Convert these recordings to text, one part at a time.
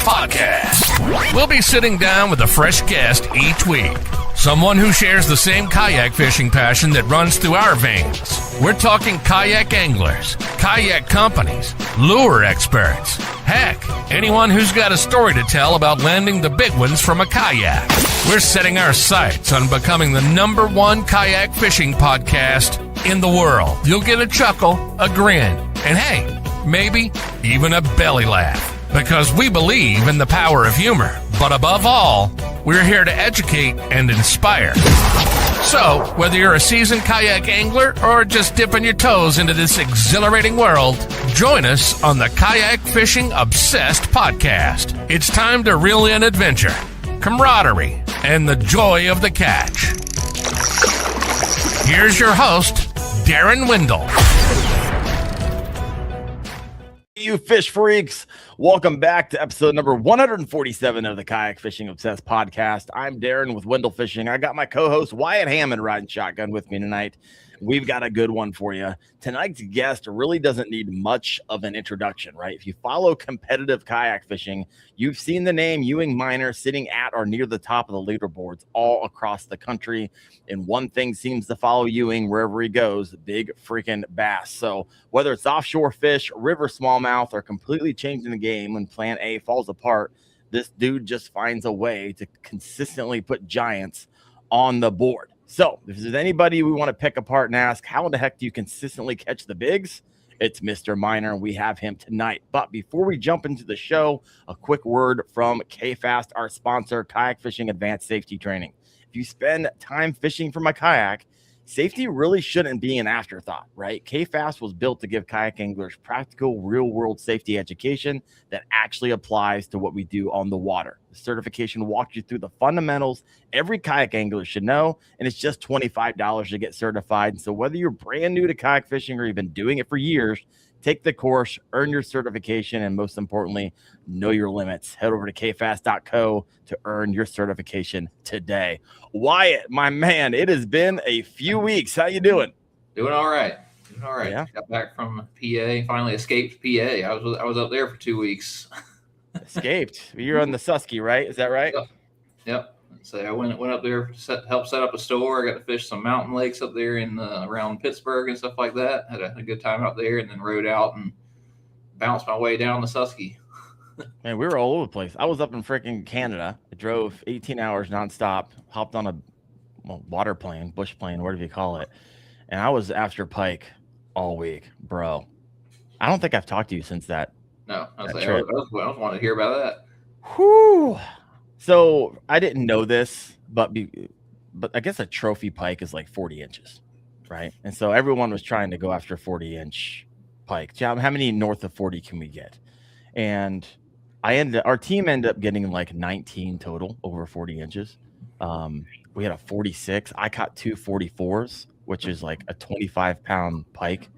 Podcast. We'll be sitting down with a fresh guest each week. Someone who shares the same kayak fishing passion that runs through our veins. We're talking kayak anglers, kayak companies, lure experts. Heck, anyone who's got a story to tell about landing the big ones from a kayak. We're setting our sights on becoming the #1 kayak fishing podcast in the world. You'll get a chuckle, a grin, and hey, maybe even a belly laugh. Because we believe in the power of humor. But above all, we're here to educate and inspire. So, whether you're a seasoned kayak angler or just dipping your toes into this exhilarating world, join us on the Kayak Fishing Obsessed podcast. It's time to reel in adventure, camaraderie, and the joy of the catch. Here's your host, Daren Wendell. You fish freaks, welcome back to episode number 147 of the Kayak Fishing Obsessed podcast. I'm Daren with Wendell Fishing. I got my co-host Wyatt Hammond riding shotgun with me tonight. We've got a good one for you. Tonight's guest really doesn't need much of an introduction, right? If you follow competitive kayak fishing, you've seen the name Ewing Miner sitting at or near the top of the leaderboards all across the country. And one thing seems to follow Ewing wherever he goes, big freaking bass. So whether it's offshore fish, river smallmouth, or completely changing the game when plan A falls apart, this dude just finds a way to consistently put giants on the board. So if there's anybody we want to pick apart and ask, how in the heck do you consistently catch the bigs? It's Mr. Miner, and we have him tonight. But before we jump into the show, a quick word from KFast, our sponsor, Kayak Fishing Advanced Safety Training. If you spend time fishing from a kayak, safety really shouldn't be an afterthought, right? KFast was built to give kayak anglers practical, real-world safety education that actually applies to what we do on the water. The certification walks you through the fundamentals every kayak angler should know, and it's just $25 to get certified. And so whether you're brand new to kayak fishing or you've been doing it for years, take the course, earn your certification, and most importantly, know your limits. Head over to kfast.co to earn your certification today. Wyatt, my man, it has been a few weeks. How you doing? Doing all right. Yeah. Got back from PA. Finally escaped PA. I was up there for 2 weeks. Escaped. You're on the Susky, right? Is that right? Yep. So I went up there to help set up a store. I got to fish some mountain lakes up there in around Pittsburgh and stuff like that. Had a good time out there, and then rode out and bounced my way down the Susky. Man, we were all over the place. I was up in freaking Canada. I drove 18 hours nonstop, hopped on a water plane, bush plane, whatever you call it. And I was after pike all week, bro. I don't think I've talked to you since that. No, I was wanting to hear about that. Whew. So I didn't know this, but I guess a trophy pike is like 40 inches, right? And so everyone was trying to go after 40-inch pike. How many north of 40 can we get? And our team ended up getting like 19 total over 40 inches. We had a 46. I caught two 44s, which is like a 25-pound pike.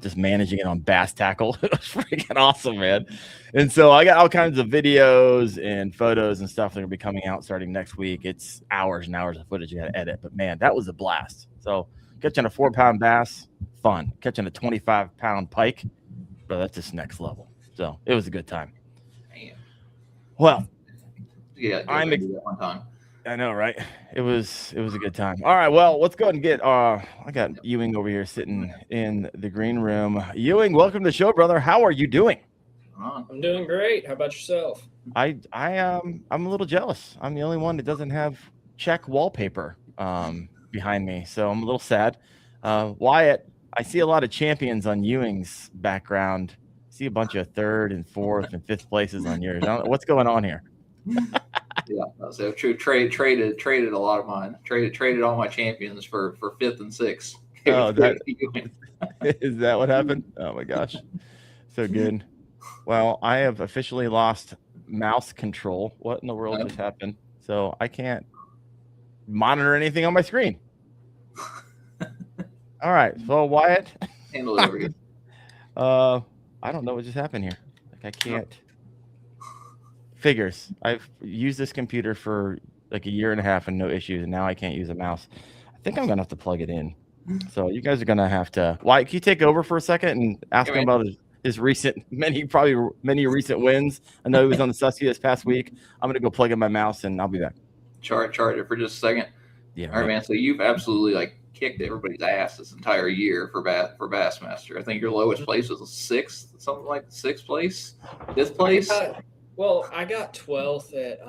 Just managing it on bass tackle. It was freaking awesome, man. And so I got all kinds of videos and photos and stuff that are be coming out starting next week. It's hours and hours of footage you got to edit, but man, that was a blast. So catching a 4-pound bass, fun. Catching a 25-pound pike, bro, that's just next level. So it was a good time. Man. Well, yeah, I'm that one time. I know, right? It was a good time. All right, well, let's go ahead and get I got Ewing over here sitting in the green room. Ewing, welcome to the show, brother. How are you doing? I'm doing great. How about yourself? I'm a little jealous. I'm the only one that doesn't have check wallpaper behind me, so I'm a little sad. Wyatt, I see a lot of champions on Ewing's background. I see a bunch of 3rd and 4th and 5th places on yours. I don't know what's going on here. Yeah, so true. Traded a lot of mine. Traded all my champions for 5th and 6th. Oh, is that what happened? Oh my gosh, so good. Well, I have officially lost mouse control. What in the world just happened? So I can't monitor anything on my screen. All right, so Wyatt, handle it over here. I don't know what just happened here. Like I can't. Figures. I've used this computer for like a year and a half and no issues, and now I can't use a mouse. I think I'm gonna have to plug it in. So you guys are gonna have to. Wyatt, can you take over for a second and ask him about his many recent wins. I know he was on the Sussie this past week. I'm gonna go plug in my mouse and I'll be back. Charge it for just a second. Yeah. All right, man. So you've absolutely kicked everybody's ass this entire year for Bassmaster. I think your lowest place was sixth, something like sixth place, fifth place. I got 12th at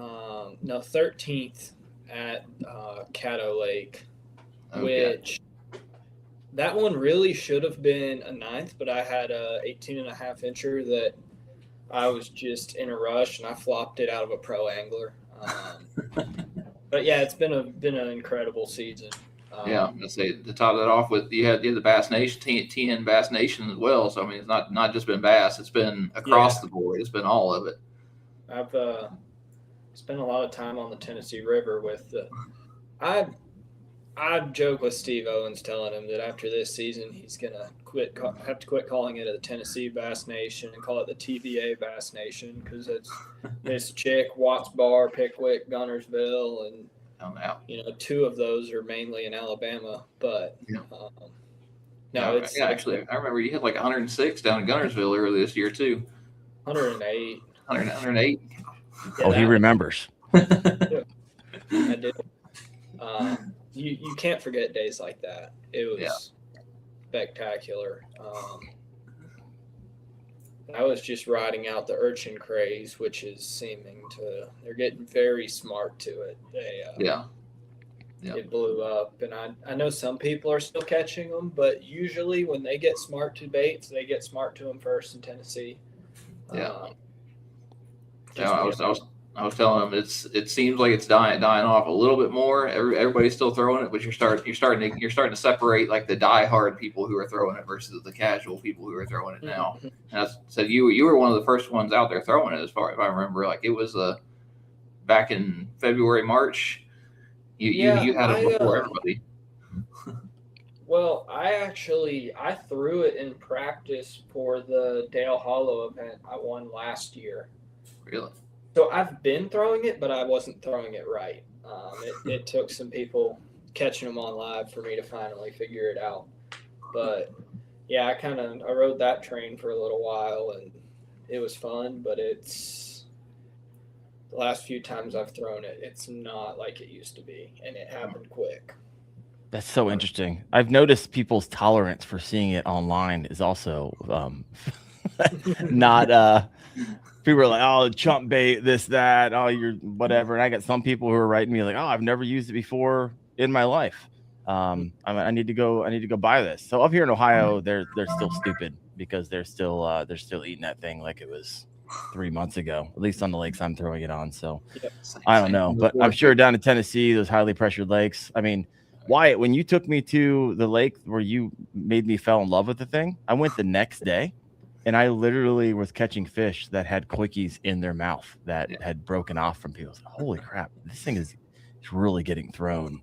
13th at Caddo Lake, which that one really should have been a 9th, but I had a 18.5 incher that I was just in a rush and I flopped it out of a pro angler. But yeah, it's been an incredible season. Let's say to top that off with you had the Bass Nation, TN Bass Nation as well. So I mean, it's not just been Bass; it's been across the board. It's been all of it. I've spent a lot of time on the Tennessee River with I joke with Steve Owens, telling him that after this season he's gonna have to quit calling it the Tennessee Bass Nation and call it the TVA Bass Nation, because it's this chick, Watts Bar, Pickwick, Gunnersville, and two of those are mainly in Alabama. But actually, I remember you had 106 down in Gunnersville earlier this year too. 108. 108. Yeah, he remembers. I did. You can't forget days like that. It was spectacular. I was just riding out the urchin craze, which is they're getting very smart to it. It blew up, and I know some people are still catching them, but usually when they get smart to baits, they get smart to them first in Tennessee. I was telling him it seems like it's dying off a little bit more. Everybody's still throwing it, but you're starting to separate the diehard people who are throwing it versus the casual people who are throwing it now. And I said you were one of the first ones out there throwing it, as far as I remember. It was back in February, March. You had it before everybody. Well, I threw it in practice for the Dale Hollow event I won last year. Really? So I've been throwing it, but I wasn't throwing it right. It took some people catching them on live for me to finally figure it out. But yeah, I rode that train for a little while, and it was fun. But it's the last few times I've thrown it, it's not like it used to be, and it happened quick. That's so interesting. I've noticed people's tolerance for seeing it online is also not. People are like, oh, chump bait, this, that, oh, you're whatever. And I got some people who are writing me like, oh, I've never used it before in my life. I need to go buy this. So up here in Ohio, they're still stupid because they're still eating that thing like it was 3 months ago, at least on the lakes I'm throwing it on. So I don't know, but I'm sure down in Tennessee, those highly pressured lakes. I mean, Wyatt, when you took me to the lake where you made me fall in love with the thing, I went the next day. And I literally was catching fish that had quickies in their mouth that had broken off from people. Like, holy crap, this thing is really getting thrown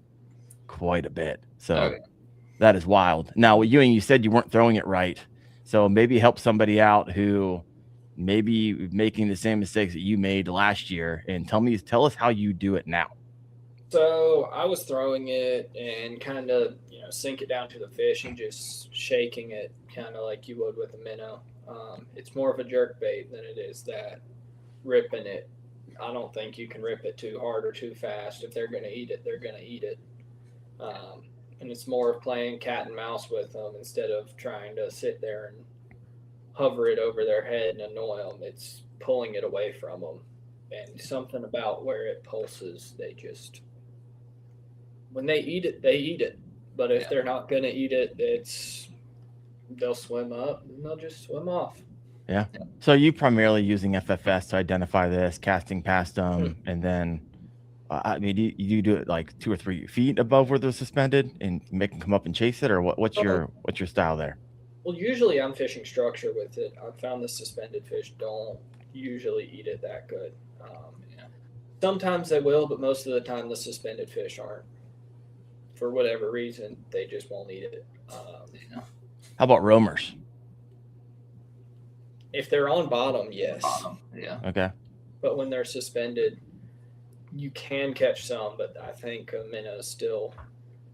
quite a bit. So that is wild. Now, with Ewing, you said you weren't throwing it right. So maybe help somebody out who may be making the same mistakes that you made last year, and tell us how you do it now. So I was throwing it and kind of, sink it down to the fish and just shaking it kind of like you would with a minnow. It's more of a jerk bait than it is that ripping it. I don't think you can rip it too hard or too fast. If they're going to eat it, they're going to eat it. And it's more of playing cat and mouse with them instead of trying to sit there and hover it over their head and annoy them. It's pulling it away from them. And something about where it pulses, when they eat it, they eat it. But if they're not going to eat it, they'll swim up and they'll just swim off. Yeah. So you primarily using FFS to identify this, casting past them, and then, you do it 2 or 3 feet above where they're suspended and make them come up and chase it, or what's your style there? Well, usually I'm fishing structure with it. I've found the suspended fish don't usually eat it that good. Sometimes they will, but most of the time the suspended fish aren't. For whatever reason, they just won't eat it. How about roamers? If they're on bottom, yes. Okay. But when they're suspended, you can catch some, but I think a minnow is still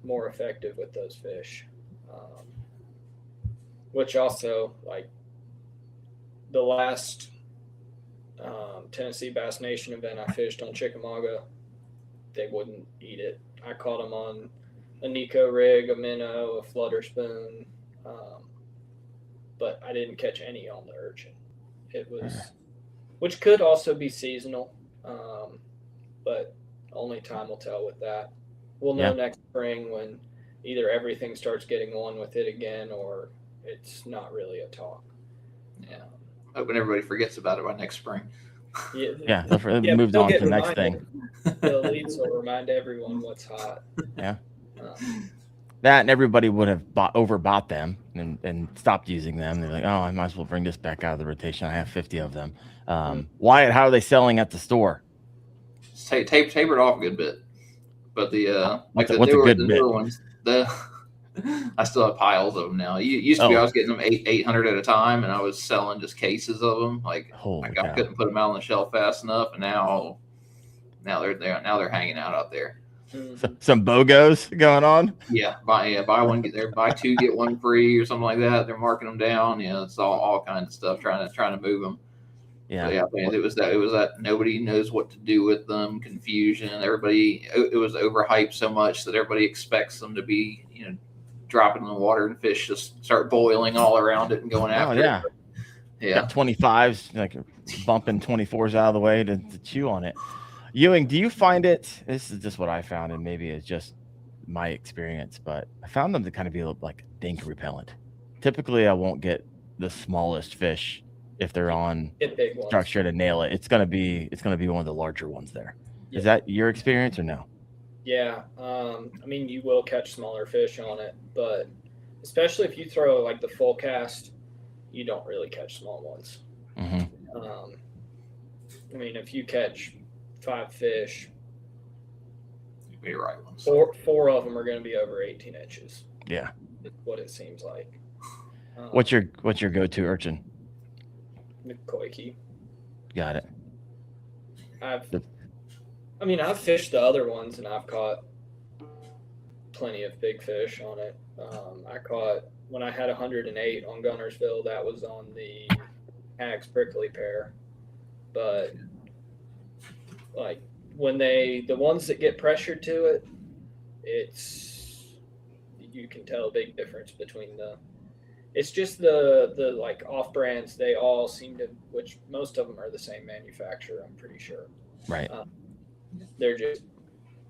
more effective with those fish. Which also, the last Tennessee Bass Nation event I fished on Chickamauga, they wouldn't eat it. I caught them on a Nico rig, a minnow, a flutter spoon, but I didn't catch any on the urchin. It was, which could also be seasonal, but only time will tell with that. We'll know next spring when either everything starts getting one with it again or it's not really a talk. Yeah. Hoping everybody forgets about it by next spring. Yeah, moved on to the next thing. The elites will remind everyone what's hot. Yeah. That and everybody would have overbought them and stopped using them. They're like, oh, I might as well bring this back out of the rotation. I have 50 of them. Wyatt, how are they selling at the store? Tapered off a good bit. But what's a good bit? Newer ones, I still have piles of them now. Used to be I was getting them 800 at a time, and I was selling just cases of them. Like I couldn't put them out on the shelf fast enough, and now they're hanging out there. Some BOGOs going on. Yeah, buy one get there, buy two get one free or something like that. They're marking them down. Yeah, it's all kinds of stuff trying to move them. Yeah, man, it was that nobody knows what to do with them. Confusion. It was overhyped so much that everybody expects them to be dropping in the water and fish just start boiling all around it and going after it. Yeah. 25s, like bumping 24s out of the way to chew on it. Ewing, do you find it? This is just what I found, and maybe it's just my experience, but I found them to kind of be like dink repellent. Typically, I won't get the smallest fish if they're on structure to nail it. It's gonna be one of the larger ones there. Yeah. Is that your experience or no? Yeah, I mean, you will catch smaller fish on it, but especially if you throw like the full cast, you don't really catch small ones. Mm-hmm. I mean, if you catch 5 fish, you'd be right ones. Four of them are going to be over 18 inches. Yeah, is what it seems like. What's your go-to urchin? Koiki. Got it. I've fished the other ones and I've caught plenty of big fish on it. I caught, when I had 108 on Gunnersville, that was on the Hags prickly pear. But like when the ones that get pressured to it, you can tell a big difference between it's just the like off brands. They all seem to, which most of them are the same manufacturer, I'm pretty sure. Right. They're just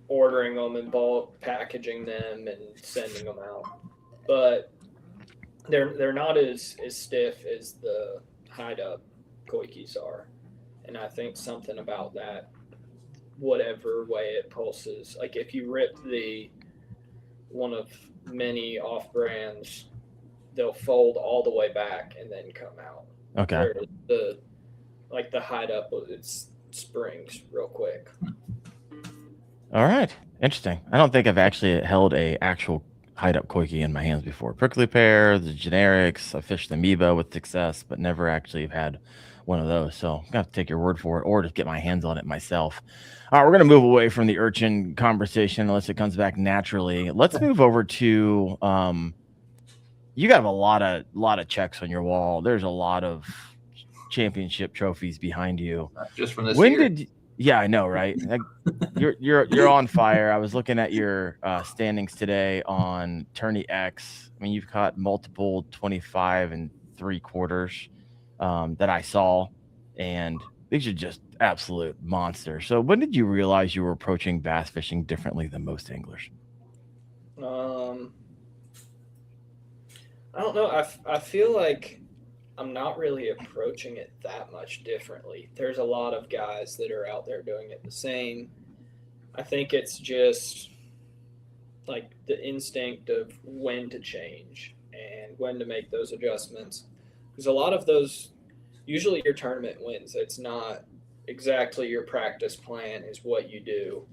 ordering them in bulk, packaging them, and sending them out. But they're not as stiff as the hide up koikis are. And I think something about that, whatever way it pulses, like if you rip one of many off brands, they'll fold all the way back and then come out. Okay. The hide up, it springs real quick. All right. Interesting. I don't think I've actually held a actual hide up koiki in my hands before. Prickly pear, the generics. I fished the amoeba with success, but never actually have had one of those. So I'm gonna have to take your word for it, or just get my hands on it myself. All right, we're gonna move away from the urchin conversation unless it comes back naturally. Let's move over to you have a lot of checks on your wall. There's a lot of championship trophies behind you. Just from this year. Yeah, I know, right? You're on fire. I was looking at your standings today on Tourney X. I mean, you've caught multiple 25 3/4 that I saw, and these are just absolute monsters. So when did you realize you were approaching bass fishing differently than most anglers? I don't know. I feel like I'm not really approaching it that much differently. There's a lot of guys that are out there doing it the same. I think it's just like the instinct of when to change and when to make those adjustments. Because a lot of those, usually your tournament wins. It's not exactly your practice plan is what you do.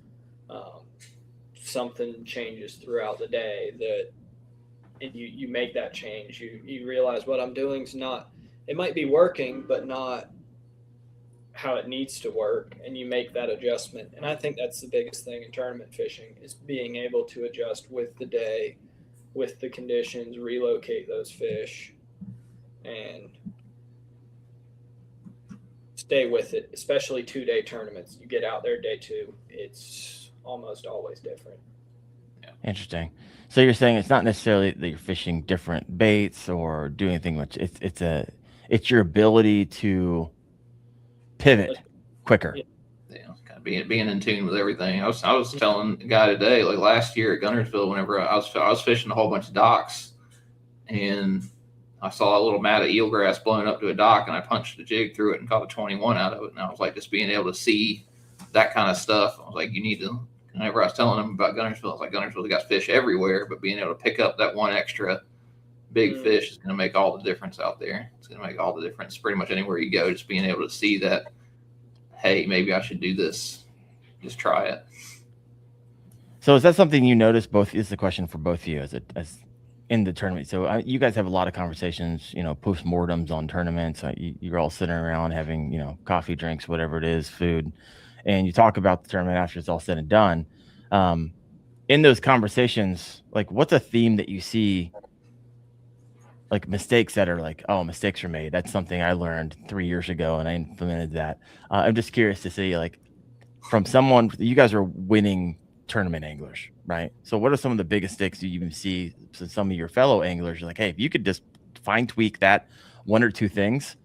Something changes throughout the day and you make that change. You realize what I'm doing is not, it might be working, but not how it needs to work. And you make that adjustment. And I think that's the biggest thing in tournament fishing is being able to adjust with the day, with the conditions, relocate those fish. And stay with it, especially 2-day tournaments. You get out there day 2, it's almost always different. Interesting. So you're saying it's not necessarily that you're fishing different baits or doing anything much. It's your ability to pivot quicker. Yeah, kind of being in tune with everything. I was telling a guy today, like last year at Gunnersville, whenever I was fishing a whole bunch of docks, and I saw a little mat of eelgrass blowing up to a dock, and I punched a jig through it and caught a 21 out of it. And I was like, just being able to see that kind of stuff. I was like, you need to. Whenever I was telling them about Gunnersville, I was like, Gunnersville's got fish everywhere, but being able to pick up that one extra big fish is going to make all the difference out there. It's going to make all the difference pretty much anywhere you go. Just being able to see that, hey, maybe I should do this. Just try it. So is that something you notice? Both is the question for both of you as in the tournament. So you guys have a lot of conversations, post-mortems on tournaments. You're all sitting around having, coffee, drinks, whatever it is, food, and you talk about the tournament after it's all said and done. In those conversations, like what's a theme that you see, like mistakes that are like, oh, mistakes are made. That's something I learned 3 years ago and I implemented that. I'm just curious to see, like, from someone, you guys are winning tournament anglers, right? So what are some of the biggest mistakes you even see from some of your fellow anglers? You're like, hey, if you could just fine tweak that one or two things,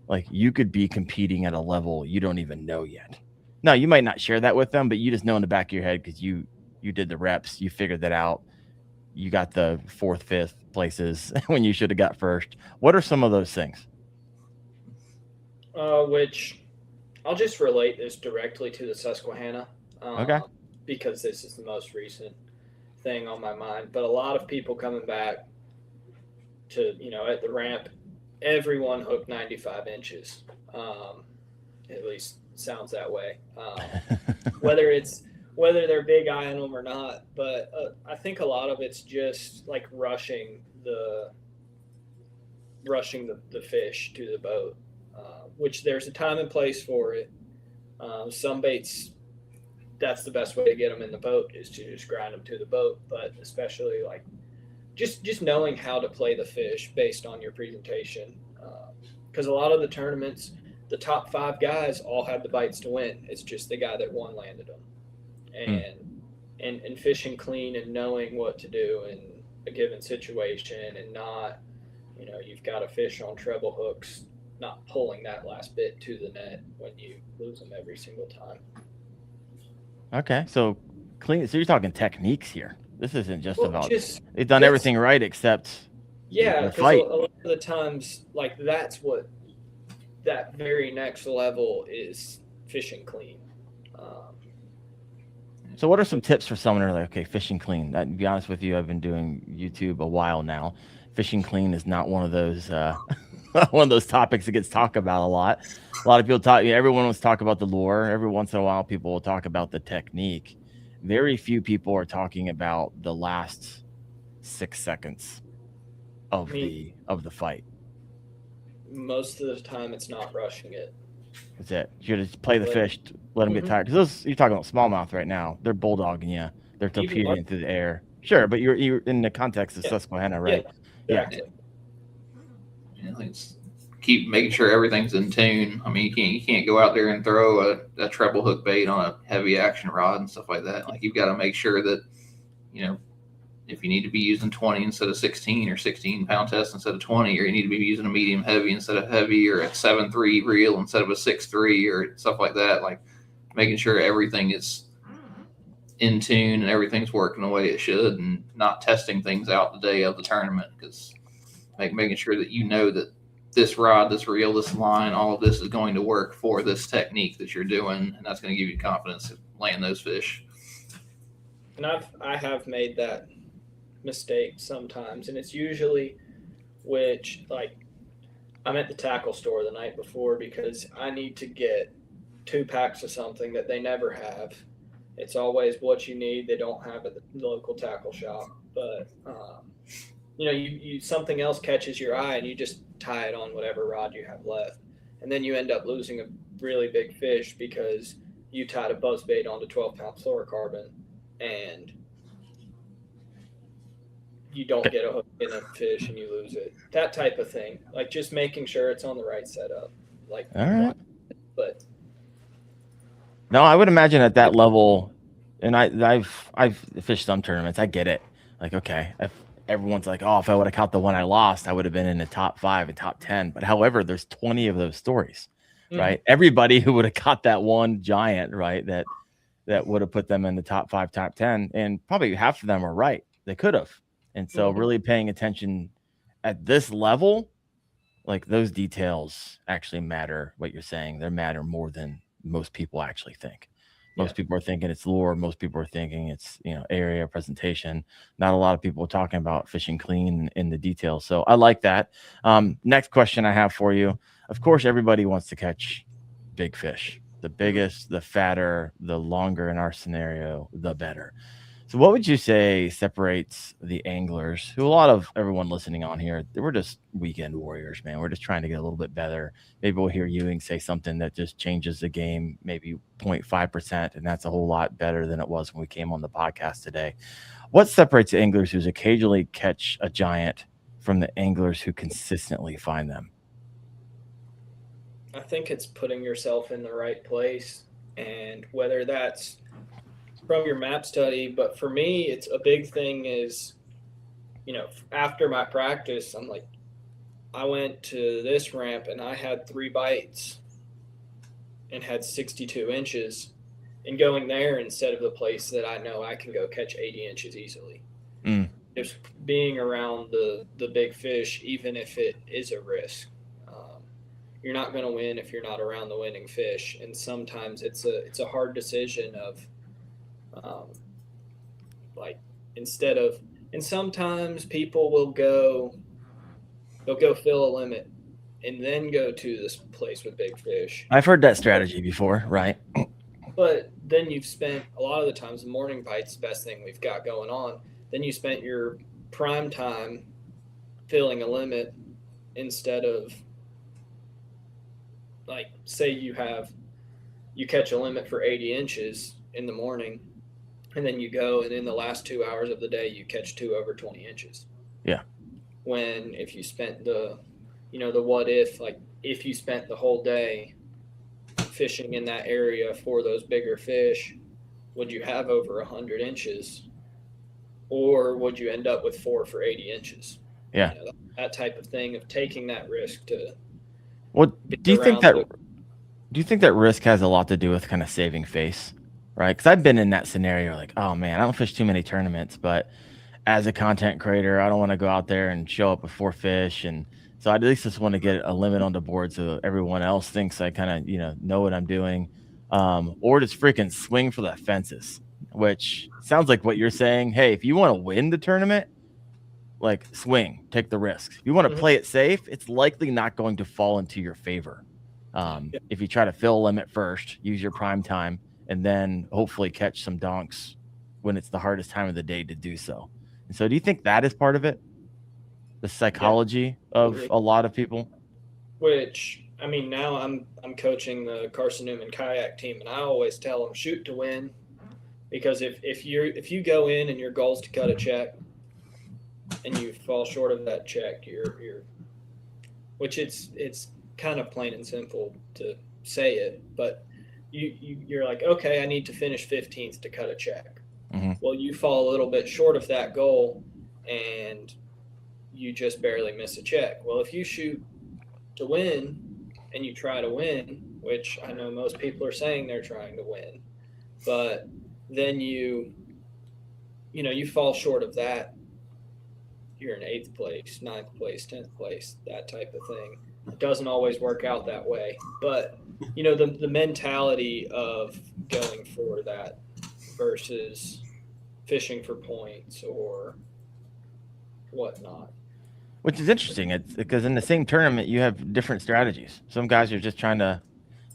like you could be competing at a level you don't even know yet. No, you might not share that with them, but you just know in the back of your head because you did the reps, you figured that out. You got the 4th, 5th places when you should have got first. What are some of those things? Which I'll just relate this directly to the Susquehanna. Okay. Because this is the most recent thing on my mind. But a lot of people coming back to, at the ramp, everyone hooked 95 inches. At least sounds that way. Whether they're big eyeing them or not, but I think a lot of it's just like rushing the fish to the boat, which there's a time and place for it. Some baits, that's the best way to get them in the boat is to just grind them to the boat, but especially like just knowing how to play the fish based on your presentation, because a lot of the tournaments, the top 5 guys all have the bites to win. It's just the guy that won landed them. And fishing clean and knowing what to do in a given situation and not, you've got a fish on treble hooks, not pulling that last bit to the net when you lose them every single time. Okay, so clean. So you're talking techniques here. This isn't just about they've done just everything right except the fight. A lot of the times, like that's what that very next level is, fishing clean. So what are some tips for someone who are like, okay, fishing clean? To be honest with you, I've been doing YouTube a while now. Fishing clean is not one of those topics that gets talked about a lot. A lot of people everyone wants to talk about the lure. Every once in a while, people will talk about the technique. Very few people are talking about the last 6 seconds of the fight. Most of the time, it's not rushing it. That's it. You just play the fish, let them get tired. Because you're talking about smallmouth right now. They're bulldogging you. They're torpedoing through the air. Sure, but you're in the context of Susquehanna, right? Yeah. Exactly. Keep making sure everything's in tune. I mean, you can't go out there and throw a treble hook bait on a heavy action rod and stuff like that. Like you've got to make sure that, if you need to be using 20 instead of 16 or 16 pound test instead of 20, or you need to be using a medium heavy instead of heavy, or a 7.3 reel instead of a 6.3 or stuff like that. Like making sure everything is in tune and everything's working the way it should, and not testing things out the day of the tournament, because making sure that that this rod, this reel, this line, all of this is going to work for this technique that you're doing, and that's going to give you confidence to land those fish. And I have made that mistake sometimes, and it's usually I'm at the tackle store the night before because I need to get 2 packs of something that they never have. It's always what you need. They don't have at the local tackle shop, but you something else catches your eye and you just tie it on whatever rod you have left, and then you end up losing a really big fish because you tied a buzzbait onto 12-pound fluorocarbon and you don't get a hook in a fish and you lose it. That type of thing. Like just making sure it's on the right setup. Like, all right. But No, I would imagine at that level, and I've fished some tournaments. I get it. Like, okay, if everyone's like, oh, if I would have caught the one I lost, I would have been in the top 5 and top 10. But however, there's 20 of those stories, right? Everybody who would have caught that one giant, right, that would have put them in the top 5, top 10, and probably half of them are right. They could have. And so really paying attention at this level, like those details actually matter. What you're saying, they matter more than most people actually think. Most people are thinking it's lure. Most people are thinking it's, area presentation. Not a lot of people are talking about fishing clean in the details. So I like that. Next question I have for you. Of course, everybody wants to catch big fish. The biggest, the fatter, the longer in our scenario, the better. So what would you say separates the anglers, who a lot of everyone listening on here, we're just weekend warriors, man. We're just trying to get a little bit better. Maybe we'll hear Ewing say something that just changes the game, maybe 0.5%, and that's a whole lot better than it was when we came on the podcast today. What separates the anglers who occasionally catch a giant from the anglers who consistently find them? I think it's putting yourself in the right place, and whether that's from your map study, but for me, it's a big thing is, after my practice, I'm like, I went to this ramp and I had 3 bites and had 62 inches, and going there instead of the place that I know I can go catch 80 inches easily. Just being around the big fish, even if it is a risk. You're not going to win if you're not around the winning fish. And sometimes it's a hard decision of, and sometimes people will go fill a limit and then go to this place with big fish. I've heard that strategy before, right? But then you've spent, a lot of the times, the morning bite's the best thing we've got going on. Then you spent your prime time filling a limit instead of, like, say you catch a limit for 80 inches in the morning, and then you go, and in the last 2 hours of the day, you catch 2 over 20 inches. Yeah. When if you spent the what if, like, if you spent the whole day fishing in that area for those bigger fish, would you have over 100 inches, or would you end up with 4 for 80 inches? Yeah. That type of thing of taking that risk to. Well, do you think that risk has a lot to do with kind of saving face, right? Because I've been in that scenario, like, oh man, I don't fish too many tournaments, but as a content creator, I don't want to go out there and show up with 4 fish, and so I at least just want to get a limit on the board so everyone else thinks I kind of know what I'm doing, or just freaking swing for the fences, which sounds like what you're saying. Hey, if you want to win the tournament, like, swing, take the risks. If you want to play it safe, it's likely not going to fall into your favor. If you try to fill a limit first, use your prime time, and then hopefully catch some donks when it's the hardest time of the day to do so. And so do you think that is part of it? The psychology of a lot of people? Which, I mean, now I'm coaching the Carson Newman kayak team, and I always tell them, shoot to win, because if you go in and your goal is to cut a check, and you fall short of that check, you're which it's kind of plain and simple to say it, but you're like, okay, I need to finish 15th to cut a check. Well, you fall a little bit short of that goal and you just barely miss a check. Well, if you shoot to win and you try to win, which I know most people are saying they're trying to win, but then you fall short of that, you're in 8th place, 9th place, 10th place, that type of thing. It doesn't always work out that way. But, the mentality of going for that versus fishing for points or whatnot. Which is interesting. It's because in the same tournament, you have different strategies. Some guys are just trying to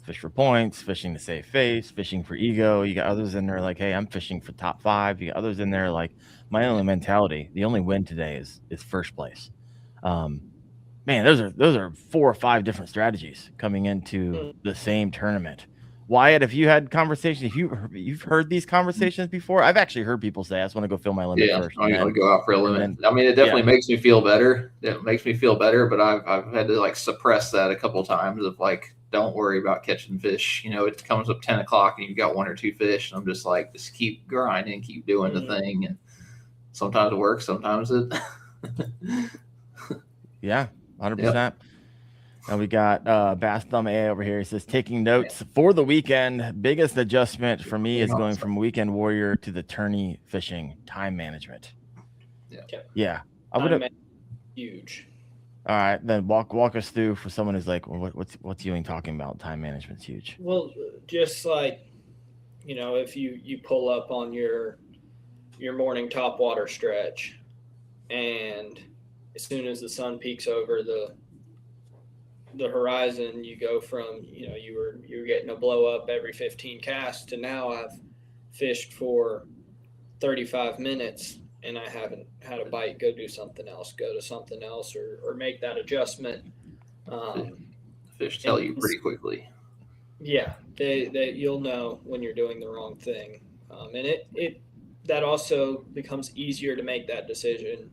fish for points, fishing to save face, fishing for ego. You got others in there like, hey, I'm fishing for top 5. You got others in there like, my only mentality, the only win today is first place. Man, those are 4 or 5 different strategies coming into the same tournament. Wyatt, if you had conversations, you've heard these conversations before? I've actually heard people say, I just want to go fill my limit first. I want to go out for a limit. I mean, it definitely makes me feel better. It makes me feel better, but I've had to, like, suppress that a couple of times of, like, don't worry about catching fish. It comes up 10 o'clock and you've got 1 or 2 fish. And I'm just like, just keep grinding, keep doing the thing. And sometimes it works, sometimes it. Yeah, 100%. Yep. And we got Bass Thumb A over here. He says, taking notes for the weekend. Biggest adjustment for me is going from weekend warrior to the tourney fishing. Time management. Yeah. I would have. Huge. All right, then walk us through for someone who's like, well, what's Ewing talking about? Time management's huge. Well, just like, if you pull up on your morning topwater stretch, and as soon as the sun peaks over the horizon, you go from you were getting a blow up every 15 casts to now I've fished for 35 minutes and I haven't had a bite. Go do something else. Go to something else, or make that adjustment. Fish tell you pretty quickly. Yeah, they you'll know when you're doing the wrong thing, and it that also becomes easier to make that decision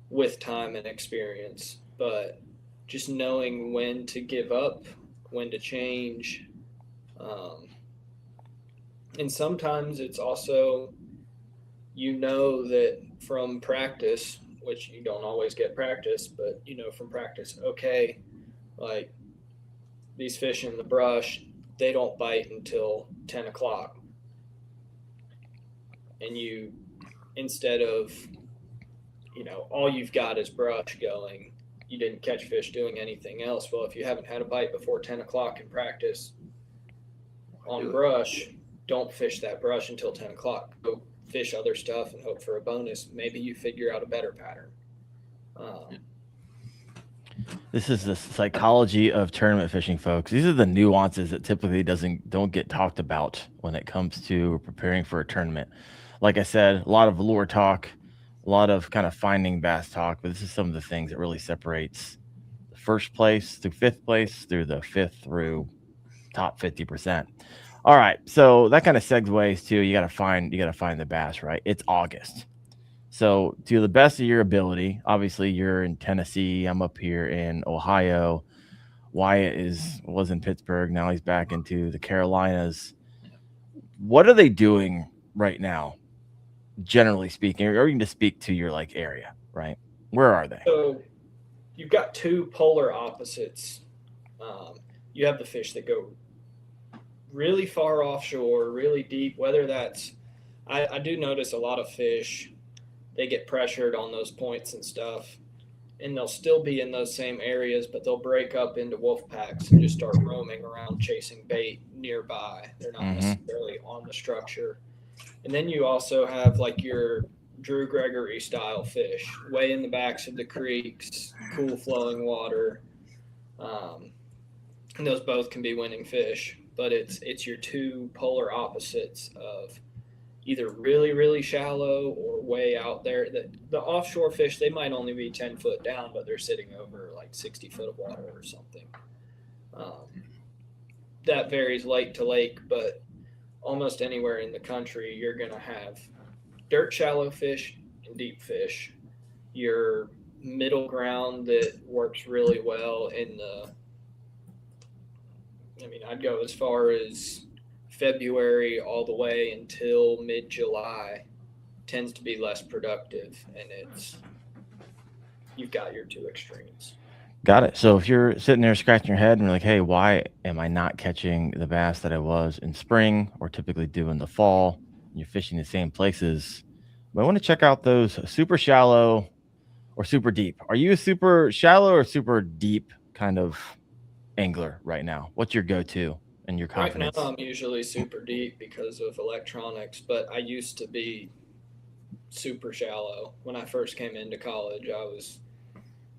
with time and experience. But just knowing when to give up, when to change, and sometimes it's also, that from practice, which you don't always get practice, but from practice, okay, like these fish in the brush, they don't bite until 10 o'clock. And you, instead of, all you've got is brush going, you didn't catch fish doing anything else. Well, if you haven't had a bite before 10 o'clock in practice on brush, don't fish that brush until 10 o'clock. Go fish other stuff and hope for a bonus. Maybe you figure out a better pattern. This is the psychology of tournament fishing, folks. These are the nuances that typically don't get talked about when it comes to preparing for a tournament. Like I said, a lot of lure talk, a lot of kind of finding bass talk, but this is some of the things that really separates the first place through fifth place through the fifth through top 50%. All right, so that kind of segues to you got to find the bass, right? It's August. So to the best of your ability, obviously you're in Tennessee. I'm up here in Ohio. Wyatt was in Pittsburgh. Now he's back into the Carolinas. What are they doing right now, generally speaking? Or you can just speak to your area, right? Where are they? So you've got two polar opposites. You have the fish that go really far offshore, really deep, whether that's I do notice a lot of fish, they get pressured on those points and stuff, and they'll still be in those same areas, but they'll break up into wolf packs and just start roaming around chasing bait nearby. They're not necessarily on the structure. And then you also have your Drew Gregory style fish, way in the backs of the creeks, cool flowing water. And those both can be winning fish, but it's your two polar opposites of either really, really shallow or way out there. The offshore fish, they might only be 10 foot down, but they're sitting over 60 foot of water or something. That varies lake to lake, but almost anywhere in the country, you're going to have dirt shallow fish and deep fish. Your middle ground that works really well I'd go as far as February all the way until mid-July tends to be less productive, and you've got your two extremes. Got it. So if you're sitting there scratching your head and you're like, hey, why am I not catching the bass that I was in spring or typically do in the fall? And you're fishing the same places. But I want to check out those super shallow or super deep. Are you a super shallow or super deep kind of angler right now? What's your go-to and your confidence? Right now I'm usually super deep because of electronics, but I used to be super shallow. When I first came into college, I was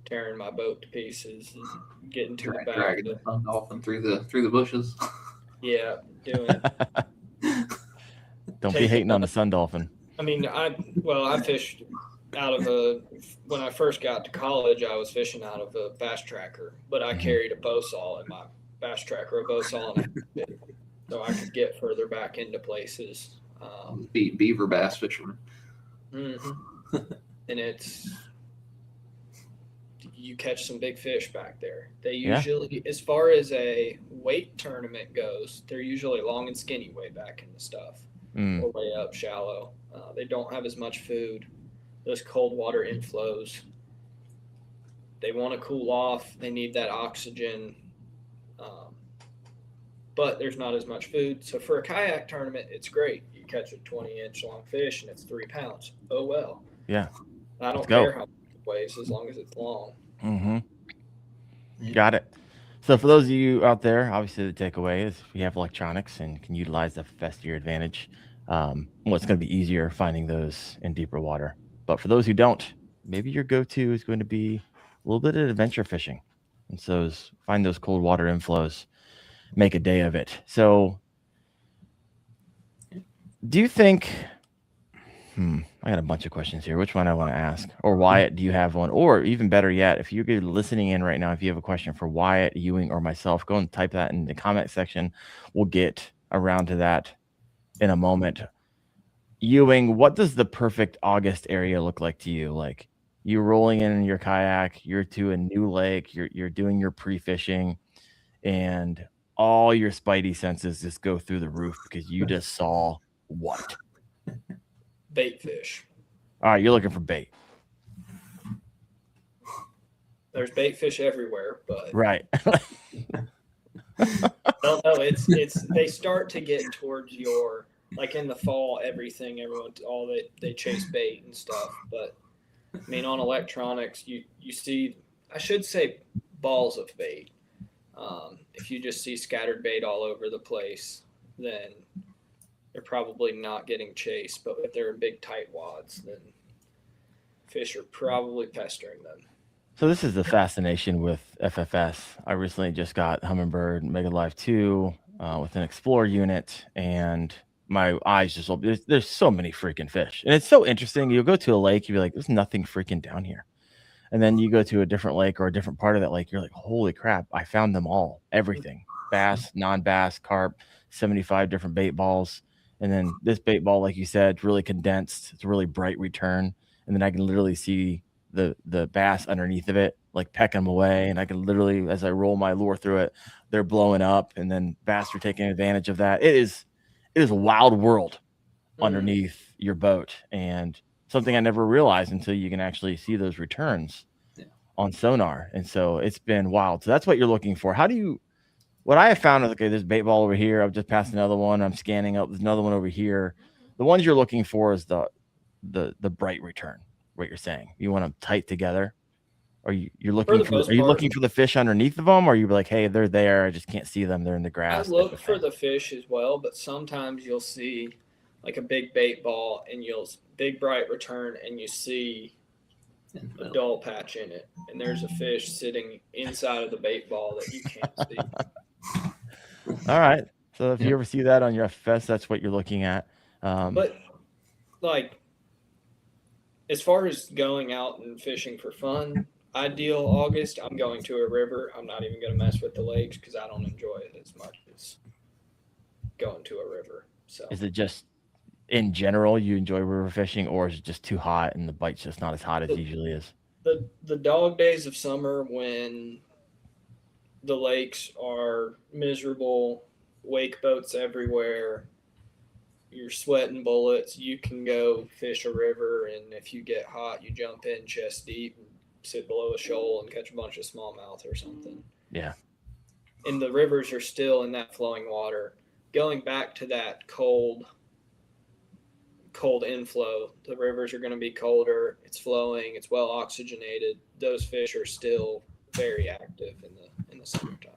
tearing my boat to pieces and getting to the back. Dragging the sun dolphin through the bushes. Yeah, doing it. Don't be hating on the sun dolphin. I fished when I first got to college, I was fishing out of a bass tracker, but I carried a bow saw in my bass tracker, a bow saw, so I could get further back into places. Beaver bass fisherman. And you catch some big fish back there. They Yeah. usually, as far as a weight tournament goes, they're usually long and skinny way back in the stuff or way up shallow. They don't have as much food. Those cold water inflows, they want to cool off. They need that oxygen. But there's not as much food. So for a kayak tournament, it's great. You catch a 20-inch long fish and it's 3 pounds. Oh, well. Yeah. I don't care how much it weighs as long as it's long. Mm-hmm. Got it. So for those of you out there, obviously the takeaway is if you have electronics and can utilize the FFS to your advantage, well, it's going to be easier finding those in deeper water. But for those who don't, maybe your go-to is going to be a little bit of adventure fishing. And so find those cold water inflows, make a day of it. So do you think, I got a bunch of questions here. Which one I want to ask? Or Wyatt, do you have one? Or even better yet, if you're listening in right now, if you have a question for Wyatt, Ewing, or myself, go and type that in the comment section. We'll get around to that in a moment. Ewing, what does the perfect August area look like to you? Like you're rolling in your kayak, you're to a new lake, you're doing your pre-fishing, and all your spidey senses just go through the roof because you just saw what? Bait fish. All right, you're looking for bait. There's bait fish everywhere, but right. No, it's they start to get towards your, like in the fall, they chase bait and stuff. But I mean, on electronics, you see, I should say, balls of bait. If you just see scattered bait all over the place, then they're probably not getting chased. But if they're in big tight wads, then fish are probably pestering them. So this is the fascination with FFS. I recently just got Humminbird Mega Live 2 with an Explorer unit, and my eyes just open. There's so many freaking fish. And it's so interesting. You'll go to a lake, you'll be like, there's nothing freaking down here. And then you go to a different lake or a different part of that lake, you're like, holy crap, I found them all. Everything. Bass, non-bass, carp, 75 different bait balls. And then this bait ball, like you said, really condensed. It's a really bright return. And then I can literally see the bass underneath of it, like pecking them away. And I can literally, as I roll my lure through it, they're blowing up. And then bass are taking advantage of that. It is a wild world underneath your boat. And something I never realized until you can actually see those returns on sonar. And so it's been wild. So that's what you're looking for. What I have found is, okay, there's bait ball over here. I've just passed another one. I'm scanning up. There's another one over here. The ones you're looking for is the bright return, what you're saying. You want them tight together. Or you're looking are you looking for the fish underneath of them? Or you be like, hey, they're there. I just can't see them. They're in the grass. I look for the fish as well, but sometimes you'll see like a big bait ball and big bright return, and you see a dull patch in it, and there's a fish sitting inside of the bait ball that you can't see. All right. So if you ever see that on your FFS, that's what you're looking at. But like, as far as going out and fishing for fun, ideal August, I'm going to a river. I'm not even going to mess with the lakes because I don't enjoy it as much as going to a river. So is it just in general you enjoy river fishing, or is it just too hot and the bite's just not as hot as it usually is? The dog days of summer when the lakes are miserable, wake boats everywhere, you're sweating bullets, you can go fish a river, and if you get hot, you jump in chest deep and sit below a shoal and catch a bunch of smallmouth or something. Yeah. And the rivers are still in that flowing water. Going back to that cold inflow, the rivers are going to be colder, it's flowing, it's well oxygenated. Those fish are still very active in the summertime.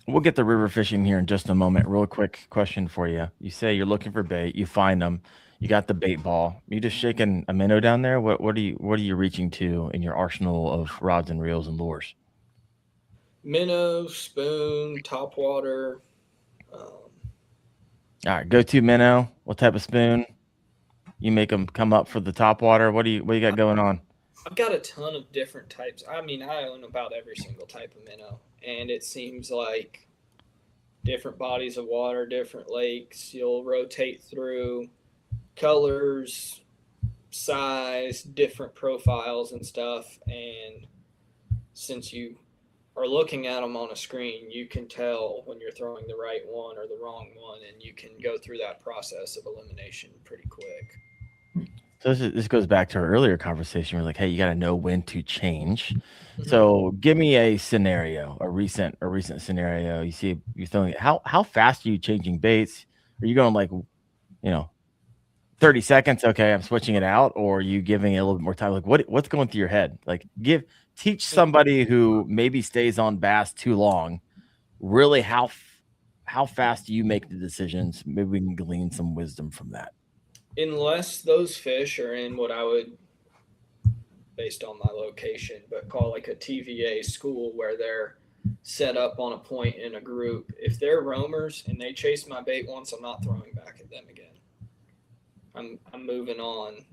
We'll get the river fishing here in just a moment. Real quick question for you. You say you're looking for bait, you find them, you got the bait ball. You just shaking a minnow down there? What are you reaching to in your arsenal of rods and reels and lures? Minnow, spoon, topwater. All right, go-to minnow. What type of spoon? You make them come up for the topwater. What do you got going on? I've got a ton of different types. I mean, I own about every single type of minnow, and it seems like different bodies of water, different lakes, you'll rotate through colors, size, different profiles and stuff. And since you are looking at them on a screen, you can tell when you're throwing the right one or the wrong one, and you can go through that process of elimination pretty quick. So this goes back to our earlier conversation. We're like, hey, you got to know when to change. Mhm. So give me a scenario, a recent scenario. You see, you're throwing it. How fast are you changing baits? Are you going like, 30 seconds? Okay, I'm switching it out, or are you giving it a little bit more time? Like what's going through your head? Like teach somebody who maybe stays on bass too long, really how fast do you make the decisions? Maybe we can glean some wisdom from that. Unless those fish are in what I would, based on my location, but call like a TVA school where they're set up on a point in a group. If they're roamers and they chase my bait once, I'm not throwing back at them again. I'm moving on.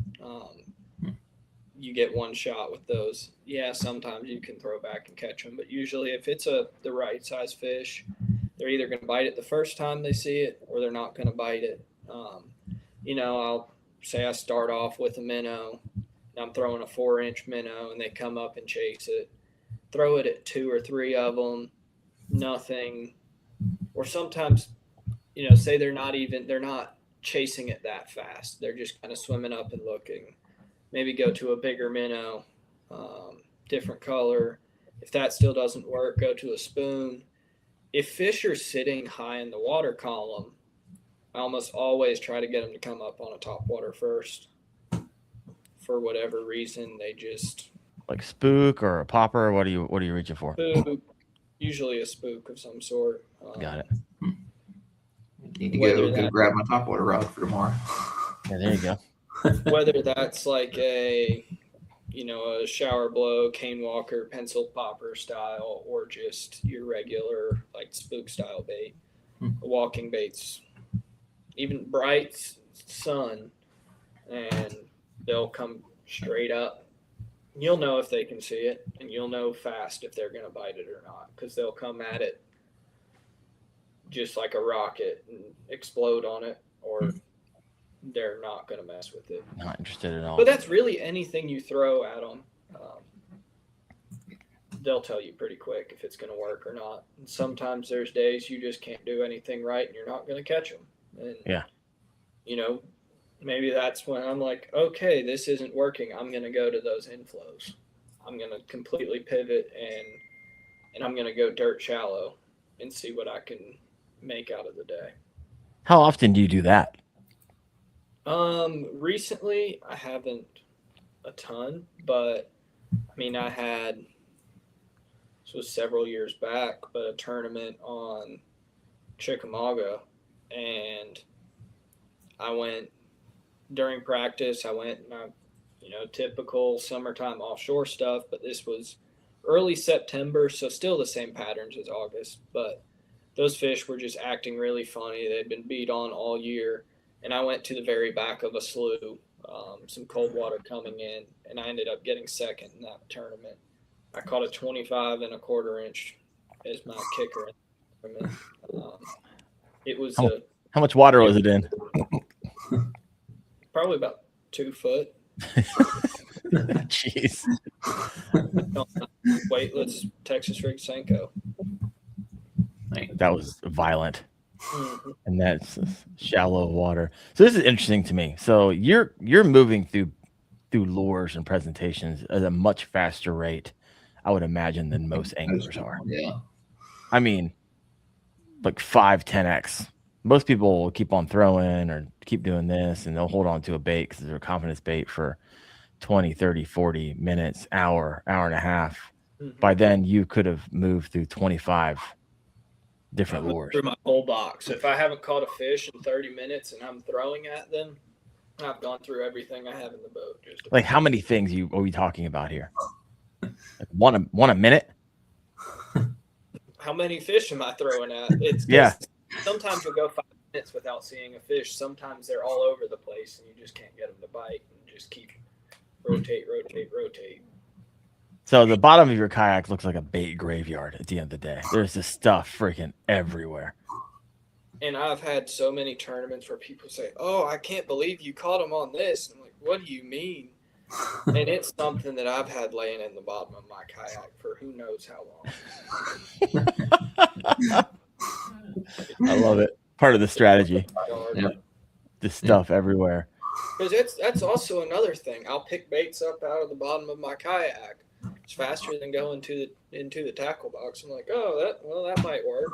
You get one shot with those. Yeah, sometimes you can throw back and catch them, but usually if it's the right size fish, they're either going to bite it the first time they see it, or they're not going to bite it. I'll say I start off with a minnow, and I'm throwing a 4-inch minnow, and they come up and chase it. Throw it at 2 or 3 of them, nothing. Or sometimes, say they're not chasing it that fast. They're just kind of swimming up and looking. Maybe go to a bigger minnow, different color. If that still doesn't work, go to a spoon. If fish are sitting high in the water column, I almost always try to get them to come up on a top water first. For whatever reason, they just like spook or a popper. What are you reaching for? Spook, usually a spook of some sort. Got it. Need to go grab my topwater rod for tomorrow. Yeah, there you go. Whether that's like a shower blow, cane walker, pencil popper style, or just your regular like spook style bait, walking baits, even bright sun, and they'll come straight up. You'll know if they can see it, and you'll know fast if they're going to bite it or not, because they'll come at it just like a rocket and explode on it, or they're not going to mess with it. Not interested at all. But that's really anything you throw at them. They'll tell you pretty quick if it's going to work or not. And sometimes there's days you just can't do anything right, and you're not going to catch them. And, maybe that's when I'm like, okay, this isn't working. I'm going to go to those inflows. I'm going to completely pivot, and I'm going to go dirt shallow and see what I can make out of the day. How often do you do that? Recently I haven't a ton, but I had, this was several years back, but a tournament on Chickamauga, and I went during practice. I went and typical summertime offshore stuff, but this was early September, so still the same patterns as August, but those fish were just acting really funny. They'd been beat on all year, and I went to the very back of a slough, some cold water coming in, and I ended up getting second in that tournament. I caught a 25 1/4 inch as my kicker in the tournament. It was how much water was it in? Probably about 2 foot. Jeez. Weightless Texas rig Senko. That was violent. Mm-hmm. And that's shallow water. So this is interesting to me. So you're moving through lures and presentations at a much faster rate, I would imagine, than most anglers are. Yeah. Like 5-10x. Most people will keep on throwing or keep doing this, and they'll hold on to a bait because they're a confidence bait for 20, 30, 40 minutes, hour and a half. Mm-hmm. By then, you could have moved through 25 different lures. Through my whole box. If I haven't caught a fish in 30 minutes and I'm throwing at them, I've gone through everything I have in the boat. Like, how many things are we talking about here? Like one a minute? How many fish am I throwing at? It's Sometimes you'll go 5 minutes without seeing a fish. Sometimes they're all over the place and you just can't get them to bite, and just keep rotate. So the bottom of your kayak looks like a bait graveyard at the end of the day. There's this stuff freaking everywhere. And I've had so many tournaments where people say, "Oh, I can't believe you caught them on this." I'm like, "What do you mean?" And it's something that I've had laying in the bottom of my kayak for who knows how long. I love it. Part of the strategy. Yeah. The stuff everywhere. Because that's also another thing. I'll pick baits up out of the bottom of my kayak. It's faster than going into the tackle box. I'm like, that might work.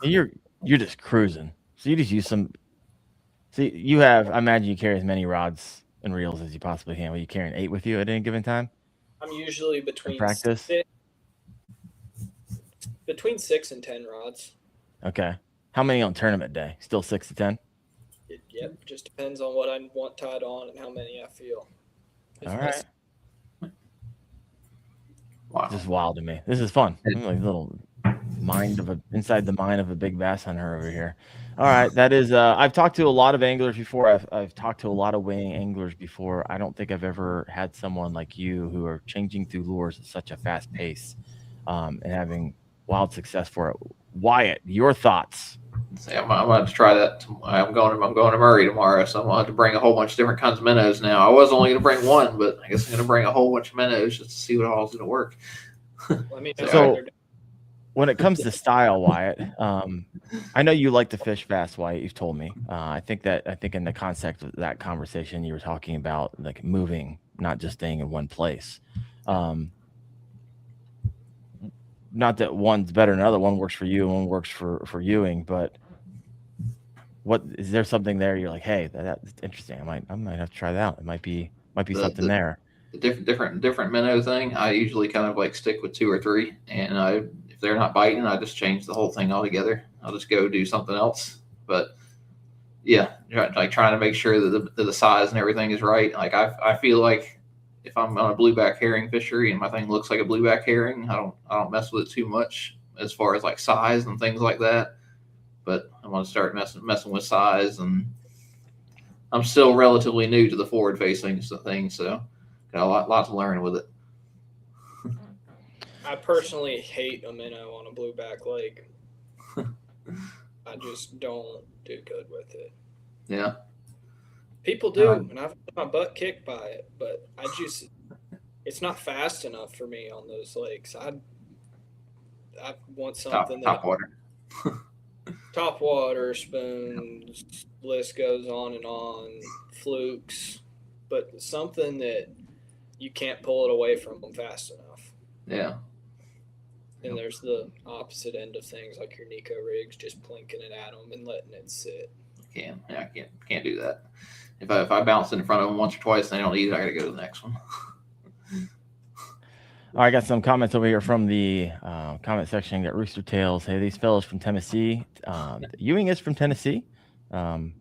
You're just cruising. So you just use some. See, you have. I imagine you carry as many rods and reels as you possibly can. Are you carrying 8 with you at any given time? I'm usually In between practice. between 6 and 10 rods. Okay. How many on tournament day? Still 6 to 10. Yep, just depends on what I want tied on and how many I feel. All right. Wow. This is wild to me. This is fun. I'm like a little inside the mind of a big bass hunter over here. All right, that is. I've talked to a lot of anglers before. I've talked to a lot of weighing anglers before. I don't think I've ever had someone like you who are changing through lures at such a fast pace, and having wild success for it. Wyatt, your thoughts? See, I'm going to try that. I'm going to Murray tomorrow, so I'm going to have to bring a whole bunch of different kinds of minnows now. I was only going to bring one, but I guess I'm going to bring a whole bunch of minnows just to see what all's going to work. Let me know. So, when it comes to style, Wyatt, I know you like to fish fast, Wyatt. You've told me. I think in the context of that conversation, you were talking about like moving, not just staying in one place. Not that one's better than another. One works for you, and one works for Ewing. But what is there something there? You're like, hey, that's interesting. I might have to try that out. It might be something there. The different minnow thing. I usually kind of like stick with 2 or 3, and if they're not biting, I just change the whole thing altogether. I'll just go do something else. But yeah, like trying to make sure that the size and everything is right. Like I feel like if I'm on a blueback herring fishery and my thing looks like a blueback herring, I don't mess with it too much as far as like size and things like that. But I want to start messing with size, and I'm still relatively new to the forward facing thing, so got a lot to learn with it. I personally hate a minnow on a blueback lake. I just don't do good with it. Yeah. People do, and I've got my butt kicked by it, but it's not fast enough for me on those lakes. I want something top water. Top water, spoons, list goes on and on, flukes, but something that you can't pull it away from them fast enough. Yeah. And there's the opposite end of things, like your Nico rigs, just plinking it at them and letting it sit. I can't do that. If I bounce in front of them once or twice and they don't eat it, I got to go to the next one. All right, I got some comments over here from the comment section. Got Rooster Tails. Hey, these fellows from Tennessee. Ewing is from Tennessee. And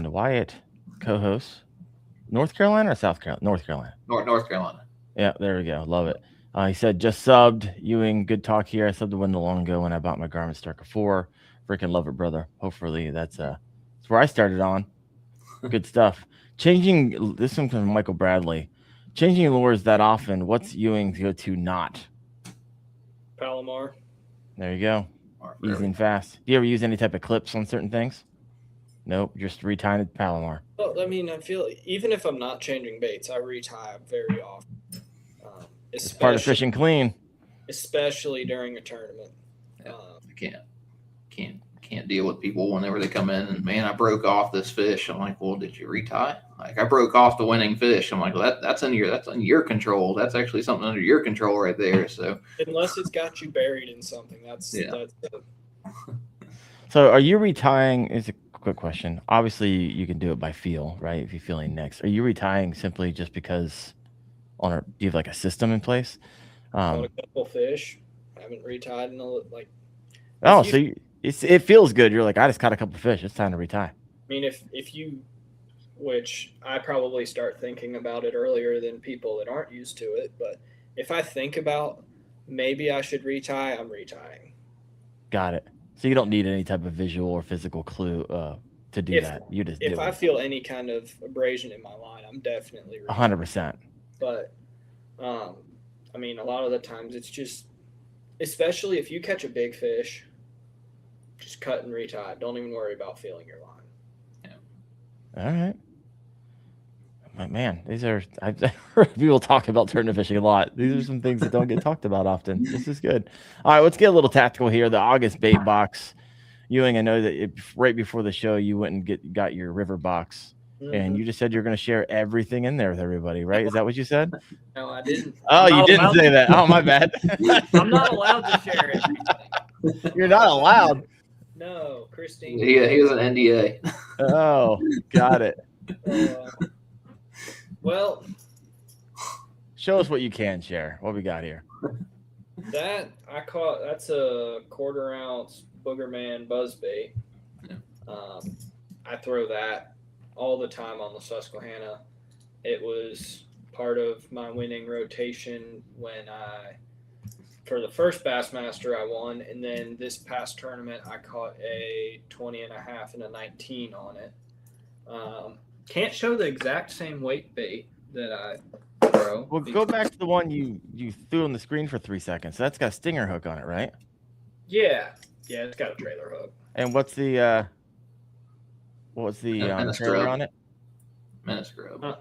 Wyatt co-hosts North Carolina or South Carolina? North Carolina. North Carolina. Yeah, there we go. Love it. He said, just subbed. Ewing, good talk here. I subbed to Wendell long ago when I bought my Garmin Striker 4. Freaking love it, brother. Hopefully that's where I started on. Good stuff. Changing, this one from Michael Bradley. Changing lures that often, what's Ewing's go-to knot? Palomar. There you go. Easy and fast. Do you ever use any type of clips on certain things? Nope, just retying it Palomar. Well, I mean, I feel even if I'm not changing baits, I retie very often. It's part of fishing clean. Especially during a tournament. Yeah, I can't deal with people whenever they come in and, man, I broke off this fish. I'm like, well, did you retie? Like, I broke off the winning fish. I'm like, well, that's in your control. That's actually something under your control right there. So unless it's got you buried in something, that's So are you retying? Is a quick question. Obviously, you can do it by feel, right? If you're feeling next, are you retying simply just because do you have like a system in place? Caught a couple fish. Haven't retied in it feels good. You're like, I just caught a couple fish. It's time to retie. I mean, if you, which I probably start thinking about it earlier than people that aren't used to it, but if I think about maybe I should retie, I'm retying. Got it. So you don't need any type of visual or physical clue to do that. You just do it. If I feel any kind of abrasion in my line, I'm definitely retying. 100%. But I mean, a lot of the times it's just, especially if you catch a big fish, just cut and retie. Don't even worry about feeling your line. Yeah. All right. Man, I've heard people talk about tournament fishing a lot. These are some things that don't get talked about often. This is good. All right, let's get a little tactical here. The August bait box. Ewing, I know that right before the show, you went and got your river box, and you just said you're going to share everything in there with everybody, right? Is that what you said? No, I didn't. Oh, you didn't say that. Oh, my bad. I'm not allowed to share everything. You're not allowed. No, Christine. He has an NDA. Oh, got it. Well, show us what you can share. What we got here? That's a 1/4 ounce Boogerman buzzbait. Yeah. I throw that all the time on the Susquehanna. It was part of my winning rotation when for the first Bassmaster I won, and then this past tournament I caught a 20.5 and a 19 on it. Can't show the exact same weight bait that I throw. Well, go back to the one you threw on the screen for 3 seconds. So that's got a stinger hook on it, right? Yeah, it's got a trailer hook. And what's the trailer on it? Menace grub.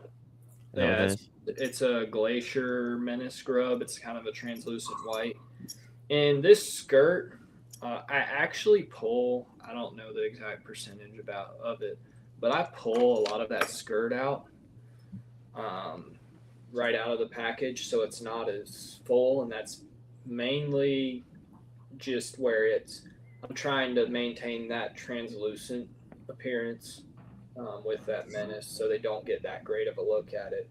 Yeah, it's a Glacier Menace grub. It's kind of a translucent white. And this skirt, I actually pull. I don't know the exact percentage of it, but I pull a lot of that skirt out, right out of the package, so it's not as full, and that's mainly just where I'm trying to maintain that translucent appearance with that Menace, so they don't get that great of a look at it.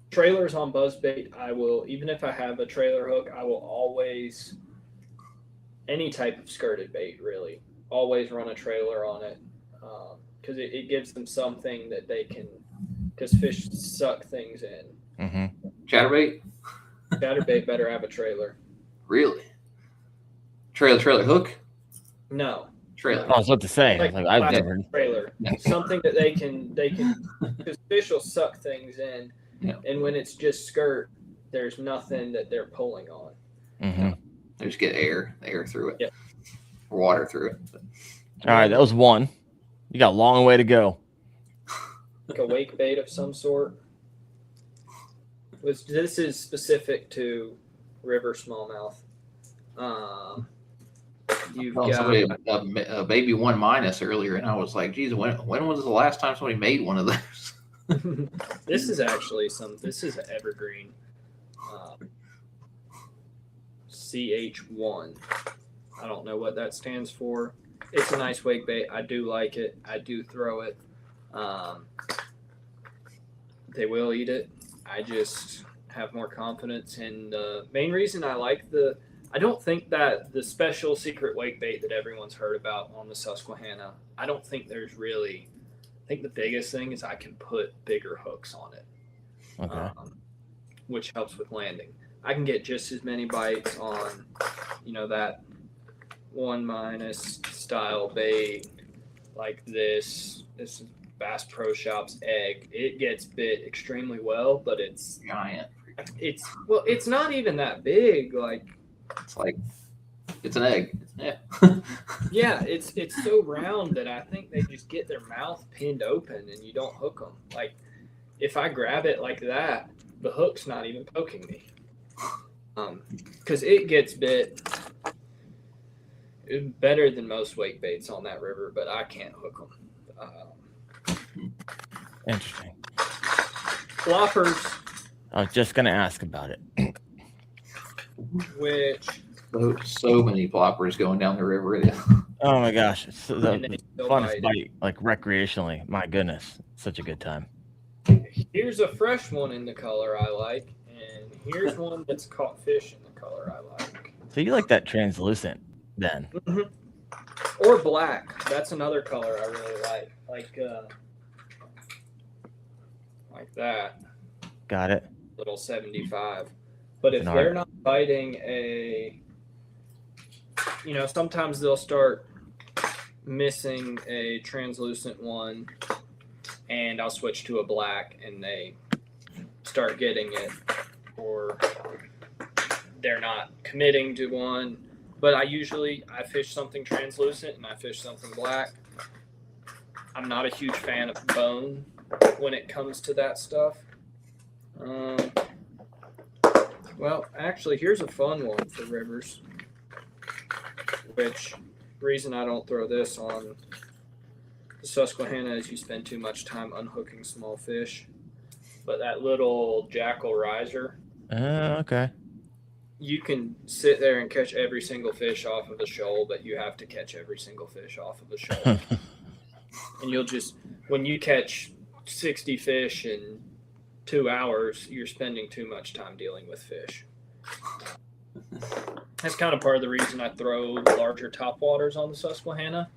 Trailers on buzzbait, I will, even if I have a trailer hook, I will always, any type of skirted bait really, always run a trailer on it, because it gives them something that they can, because fish suck things in. Mm-hmm. Chatterbait? Chatterbait better have a trailer. Really? Trailer hook? No. Trailer. I was about to say, like I've never trailer. Something that they can because fish will suck things in, and when it's just skirt, there's nothing that they're pulling on. Mm-hmm. They just get air through it. Yeah. Water through it. All right, that was one. You got a long way to go. Like a wake bait of some sort. This is specific to river smallmouth. You've got somebody a baby 1- earlier, and I was like, geez, when was the last time somebody made one of those? This is actually this is an evergreen CH1. I don't know what that stands for. It's a nice wake bait. I do like it. I do throw it. They will eat it. I just have more confidence. And the main reason I like I don't think that the special secret wake bait that everyone's heard about on the Susquehanna, I don't think there's really, I think the biggest thing is I can put bigger hooks on it, Okay. Which helps with landing. I can get just as many bites on, that 1- style bait like this. This is Bass Pro Shop's egg. It gets bit extremely well, but it's Giant. It's not even that big. It's an egg. Yeah. Yeah, it's so round that I think they just get their mouth pinned open and you don't hook them. Like, if I grab it like that, the hook's not even poking me. Because it gets bit better than most wake baits on that river, but I can't hook them. Interesting. Floppers. I was just gonna ask about it. Which so many ploppers going down the river. Oh my gosh, it's the funnest bite. bite, like recreationally. My goodness, such a good time. Here's a fresh one in the color I like, and here's one that's caught fish in the color I like. So you like that translucent then? Mm-hmm. Or black. That's another color I really like. Like that. Got it. Little 75. But if they're not biting sometimes they'll start missing a translucent one, and I'll switch to a black and they start getting it, or they're not committing to one. But I fish something translucent and I fish something black. I'm not a huge fan of bone when it comes to that stuff. Well, actually, here's a fun one for rivers, which reason I don't throw this on the Susquehanna is you spend too much time unhooking small fish. But that little jackal riser, Okay. you can sit there and catch every single fish off of a shoal, but you have to catch every single fish off of a shoal. And you'll just, when you catch 60 fish in 2 hours, you're spending too much time dealing with fish. That's kind of part of the reason I throw larger topwaters on the Susquehanna,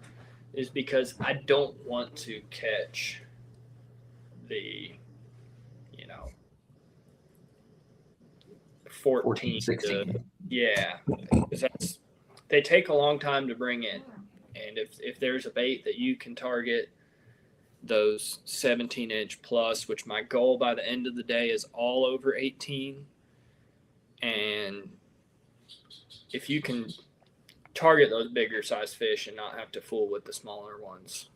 is because I don't want to catch the 14 16. because they take a long time to bring in, and if there's a bait that you can target those 17-inch plus, which my goal by the end of the day is all over 18, and if you can target those bigger size fish and not have to fool with the smaller ones,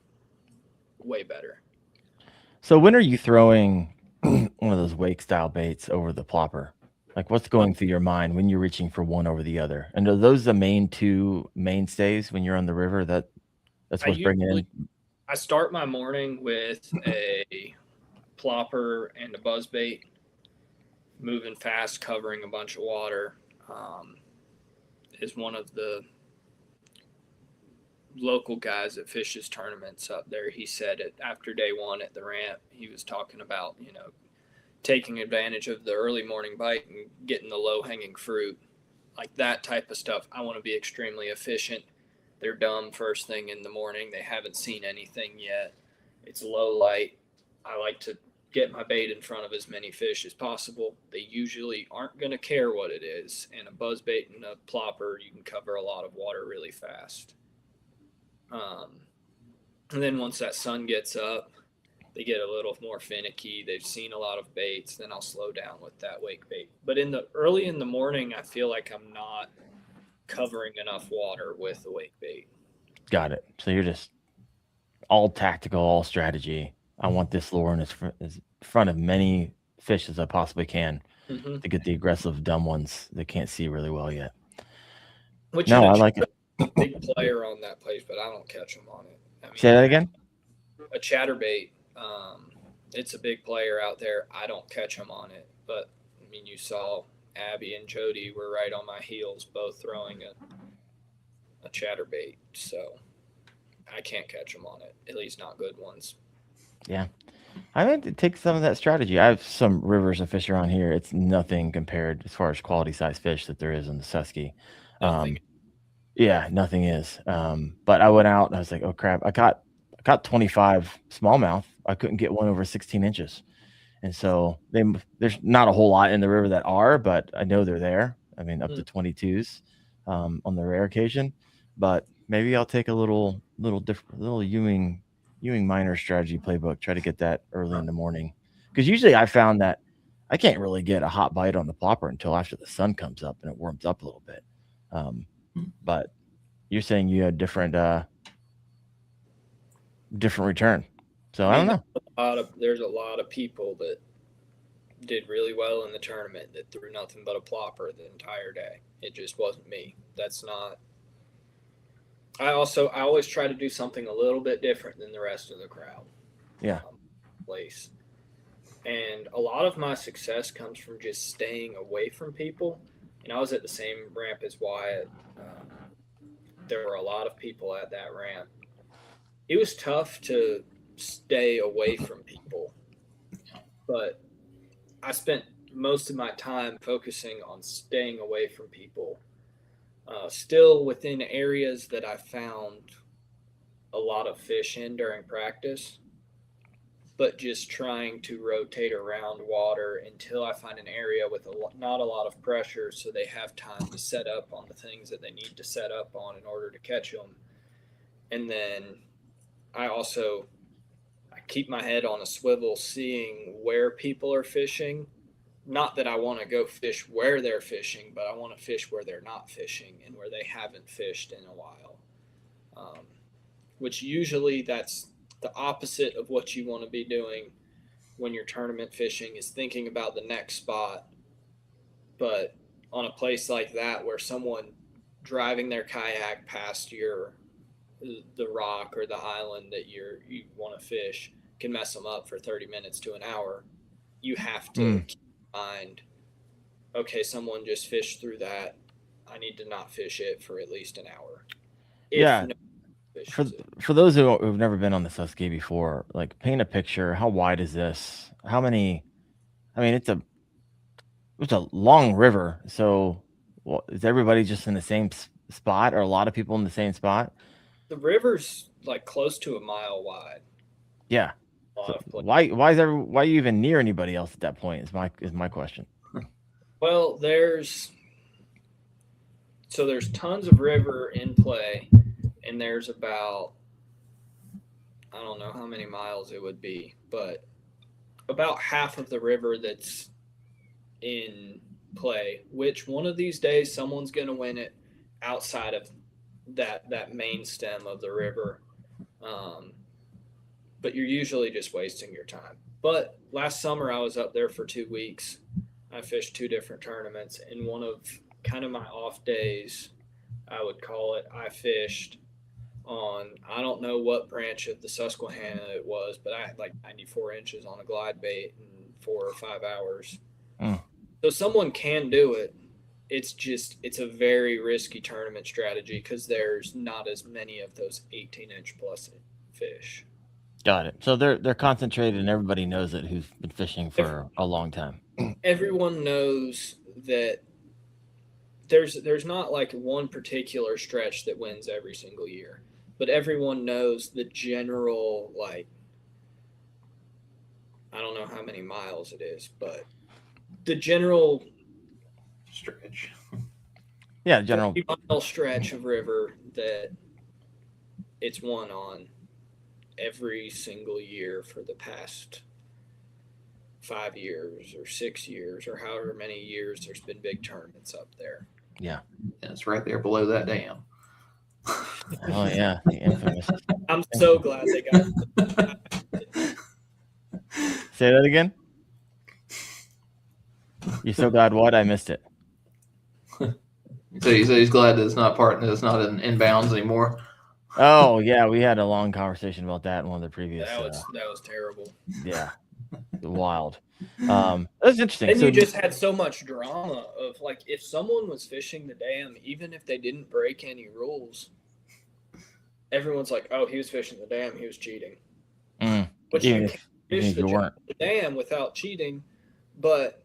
way better. So when are you throwing one of those wake style baits over the plopper? Like, what's going through your mind when you're reaching for one over the other? And are those the two mainstays when you're on the river? That's what's bringing in. I start my morning with a plopper and a buzzbait, moving fast, covering a bunch of water. Is one of the local guys that fishes tournaments up there. He said it after day one at the ramp. He was talking about, taking advantage of the early morning bite and getting the low-hanging fruit, like that type of stuff. I want to be extremely efficient. They're dumb first thing in the morning. They haven't seen anything yet. It's low light. I like to get my bait in front of as many fish as possible. They usually aren't going to care what it is. And a buzzbait and a plopper, you can cover a lot of water really fast. And then once that sun gets up, they get a little more finicky. They've seen a lot of baits. Then I'll slow down with that wake bait. But early in the morning, I feel like I'm not covering enough water with the wake bait. Got it. So you're just all tactical, all strategy. I want this lure in front of many fish as I possibly can to get the aggressive, dumb ones that can't see really well yet. I like it. Big player on that place, but I don't catch them on it. Say that again? A chatterbait. It's a big player out there. I don't catch them on it, but you saw Abby and Jody were right on my heels, both throwing a chatterbait. So I can't catch them on it, at least not good ones. Yeah. I think it takes some of that strategy. I have some rivers of fish around here. It's nothing compared as far as quality size fish that there is in the Susky. Nothing. Yeah, nothing is. But I went out and I was like, oh crap, I caught 25 smallmouth. I couldn't get one over 16 inches. And so there's not a whole lot in the river that are, but I know they're there. Up to 22s on the rare occasion. But maybe I'll take a little Ewing minor strategy playbook, try to get that early in the morning. Because usually I found that I can't really get a hot bite on the plopper until after the sun comes up and it warms up a little bit. But you're saying you had different return. So I don't know. There's a lot of people that did really well in the tournament that threw nothing but a plopper the entire day. It just wasn't me. That's not. I always try to do something a little bit different than the rest of the crowd. Yeah. Place. And a lot of my success comes from just staying away from people. And I was at the same ramp as Wyatt. There were a lot of people at that ramp. It was tough to stay away from people, but I spent most of my time focusing on staying away from people, still within areas that I found a lot of fish in during practice, but just trying to rotate around water until I find an area with not a lot of pressure, so they have time to set up on the things that they need to set up on in order to catch them. And then I keep my head on a swivel, seeing where people are fishing. Not that I want to go fish where they're fishing, but I want to fish where they're not fishing and where they haven't fished in a while. Which usually that's the opposite of what you want to be doing. when you're tournament fishing is thinking about the next spot. But on a place like that where someone driving their kayak past the rock or the island that you want to fish can mess them up for 30 minutes to an hour, you have to keep in mind, okay, someone just fished through that. I need to not fish it for at least an hour. For those who've never been on the Susquehanna before, like paint a picture. How wide is this? How many? I mean, it's a long river. So, is everybody just in the same spot, or a lot of people in the same spot? The river's like close to a mile wide. Yeah. So why are you even near anybody else at that point? Is my question. Well, there's tons of river in play, and there's about, I don't know how many miles it would be, but about half of the river that's in play, which one of these days someone's going to win it outside of that main stem of the river. But you're usually just wasting your time. But last summer I was up there for 2 weeks. I fished 2 different tournaments, and one of kind of my off days, I would call it, I fished on, I don't know what branch of the Susquehanna it was, but I had like 94 inches on a glide bait in 4 or 5 hours. So someone can do it. It's a very risky tournament strategy because there's not as many of those 18-inch plus fish. Got it. So they're concentrated, and everybody knows it who's been fishing for a long time. Everyone knows that there's not like one particular stretch that wins every single year, but everyone knows the general, like, I don't know how many miles it is, but the general stretch. Yeah, general mile stretch of river that it's won on every single year for the past 5 years or 6 years or however many years there's been big tournaments up there. Yeah. And it's right there below that dam. Oh yeah, the infamous. I'm so glad they got Say that again. You're so glad what? I missed it. So he's glad that it's not in inbounds anymore. Oh yeah, we had a long conversation about that in one of the previous. That was terrible. Yeah, wild. That's interesting. And so you just had so much drama of, like, if someone was fishing the dam, even if they didn't break any rules, everyone's like, "Oh, he was fishing the dam. He was cheating." But you can't fish the dam without cheating. But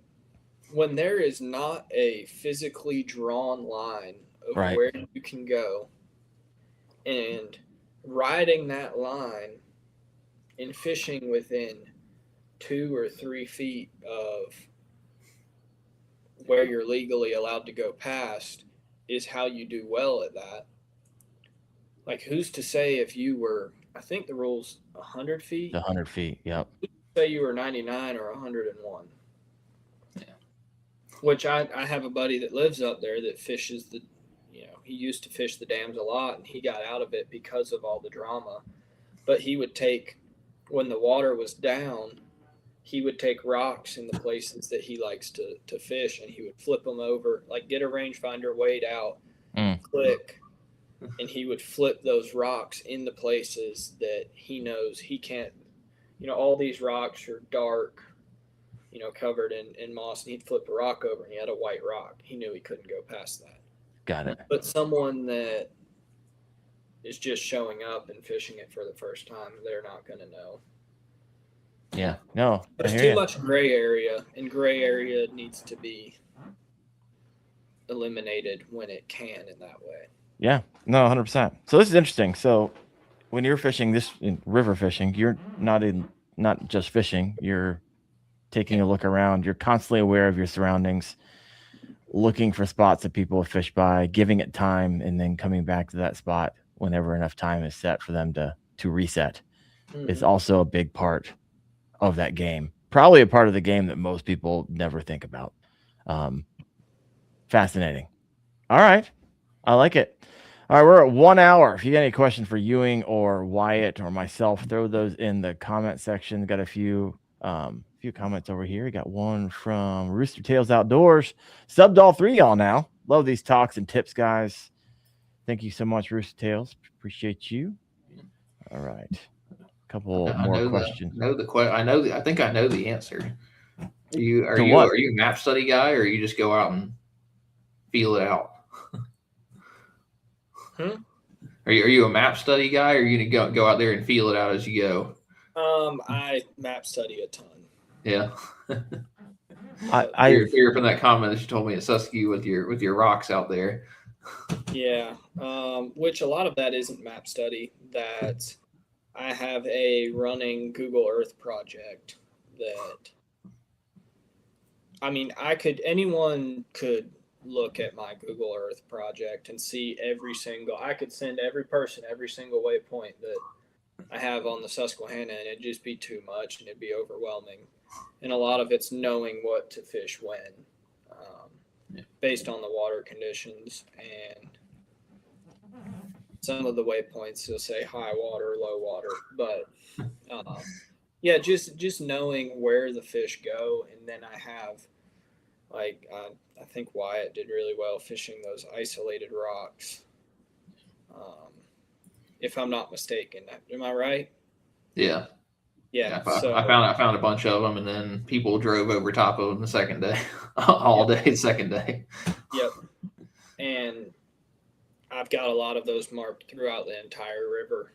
when there is not a physically drawn line of where you can go, and riding that line and fishing within 2 or 3 feet of where you're legally allowed to go past is how you do well at that. Like, who's to say if you were, I think the rule's 100 feet? 100 feet, yep. Say you were 99 or 101. Yeah. Which I have a buddy that lives up there that fishes he used to fish the dams a lot, and he got out of it because of all the drama. But he would take, when the water was down, he would take rocks in the places that he likes to fish, and he would flip them over, like get a rangefinder, wade out, click, and he would flip those rocks in the places that he knows he can't. All these rocks are dark, covered in moss, and he'd flip a rock over, and he had a white rock. He knew he couldn't go past that. Got it. But someone that is just showing up and fishing it for the first time, they're not going to know. Yeah, no. There's too much gray area, and gray area needs to be eliminated when it can in that way. Yeah, no, 100%. So this is interesting. So when you're fishing this in river fishing, you're not just fishing. You're taking a look around. You're constantly aware of your surroundings, looking for spots that people have fished by, giving it time, and then coming back to that spot whenever enough time is set for them to reset. Is also a big part of that game. Probably a part of the game that most people never think about. Fascinating. All right. I like it. All right, we're at 1 hour. If you got any questions for Ewing or Wyatt or myself, throw those in the comment section. Got a few A few comments over here. We got one from Rooster Tails Outdoors. Subbed all three y'all now. Love these talks and tips, guys. Thank you so much, Rooster Tails. Appreciate you. All right. A couple more questions. I think I know the answer. Are you what? a map study guy, or you just go out and feel it out? Are you a map study guy, or are you gonna go out there and feel it out as you go? I map study a ton. Yeah. I hear from that comment that you told me at Susky with your rocks out there. Yeah. Which a lot of that isn't map study. That I have a running Google Earth project that, I mean, anyone could look at my Google Earth project and see I could send every person every single waypoint that I have on the Susquehanna, and it'd just be too much and it'd be overwhelming. And a lot of it's knowing what to fish when, based on the water conditions. And some of the waypoints will say high water, low water, but yeah, just knowing where the fish go. And then I have, like, I think Wyatt did really well fishing those isolated rocks, if I'm not mistaken. Am I right? Yeah. Yeah. So I found a bunch of them, and then people drove over top of them the second day, all day, the second day. Yep. And I've got a lot of those marked throughout the entire river.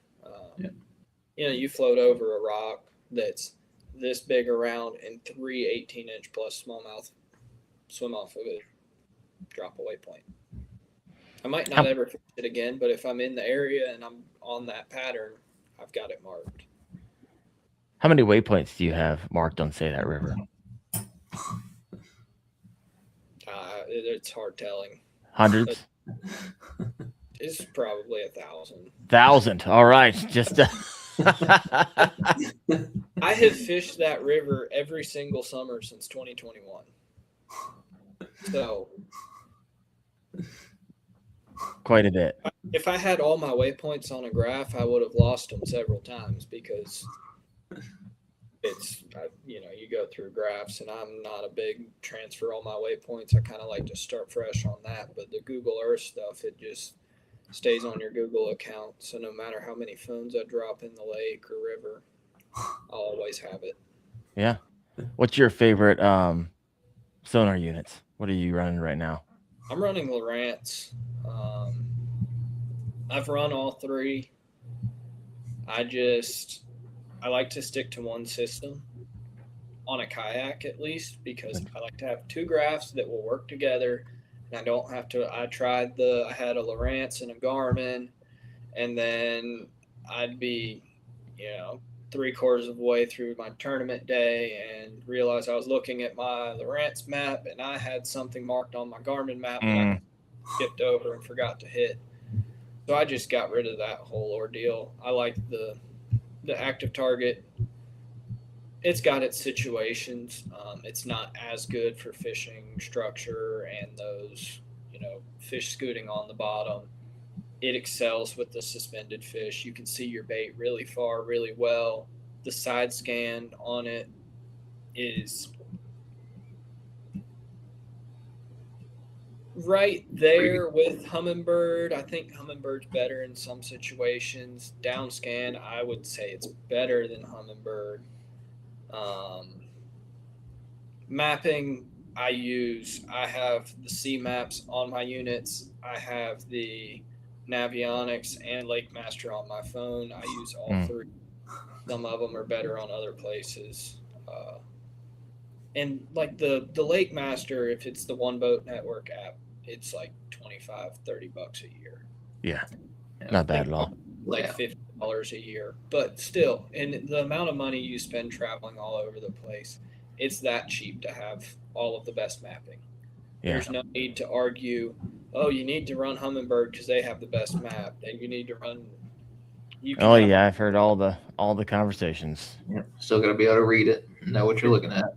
You know, you float over a rock that's this big around, and 3 18-inch plus smallmouth swim off of it, drop a waypoint. I might not ever fish it again, but if I'm in the area and I'm on that pattern, I've got it marked. How many waypoints do you have marked on, say, that river? It's hard telling. Hundreds? It's probably 1,000. 1,000. All right. Just I have fished that river every single summer since 2021. So quite a bit. If I had all my waypoints on a graph, I would have lost them several times, because you go through graphs, and I'm not a big transfer all my waypoints. I kind of like to start fresh on that. But the Google Earth stuff, it just stays on your Google account. So no matter how many phones I drop in the lake or river, I'll always have it. Yeah. What's your favorite sonar units? What are you running right now? I'm running Lowrance. I've run all three. I like to stick to one system on a kayak, at least, because I like to have two graphs that will work together, and I don't have to. I had a Lowrance and a Garmin, and then I'd be, 3/4 of the way through my tournament day and realized I was looking at my Lowrance map, and I had something marked on my Garmin map that I skipped over and forgot to hit. So I just got rid of that whole ordeal. I like the active target. It's got its situations. It's not as good for fishing structure and those, fish scooting on the bottom. It excels with the suspended fish. You can see your bait really far, really well. The side scan on it is right there with Humminbird. I think Humminbird's better in some situations. Down scan, I would say it's better than Humminbird. Mapping, I have the C maps on my units. I have the Navionics and Lakemaster on my phone. I use all three. Some of them are better on other places. And like the Lakemaster, if it's the One Boat Network app, it's like $25-$30 a year. Yeah, not bad at all. Like $50 a year, but still, and the amount of money you spend traveling all over the place, it's that cheap to have all of the best mapping. Yeah. There's no need to argue, oh, you need to run Humminbird because they have the best map, and you need to run. I've heard all the conversations. Yeah. Still got to be able to read it, know what you're looking at.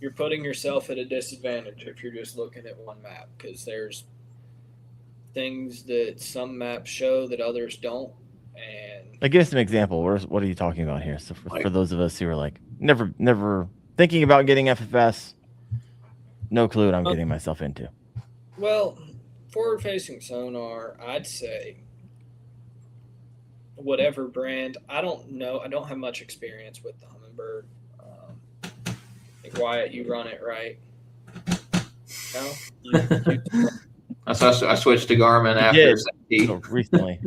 You're putting yourself at a disadvantage if you're just looking at one map, because there's things that some maps show that others don't, And Like, give us an example. What are you talking about here? So for those of us who are like never thinking about getting FFS, no clue what I'm getting myself into. Well, forward-facing sonar, I'd say whatever brand. I don't know. I don't have much experience with the Humminbird. Like Wyatt, you run it, right? No? I switched to Garmin after safety. Recently.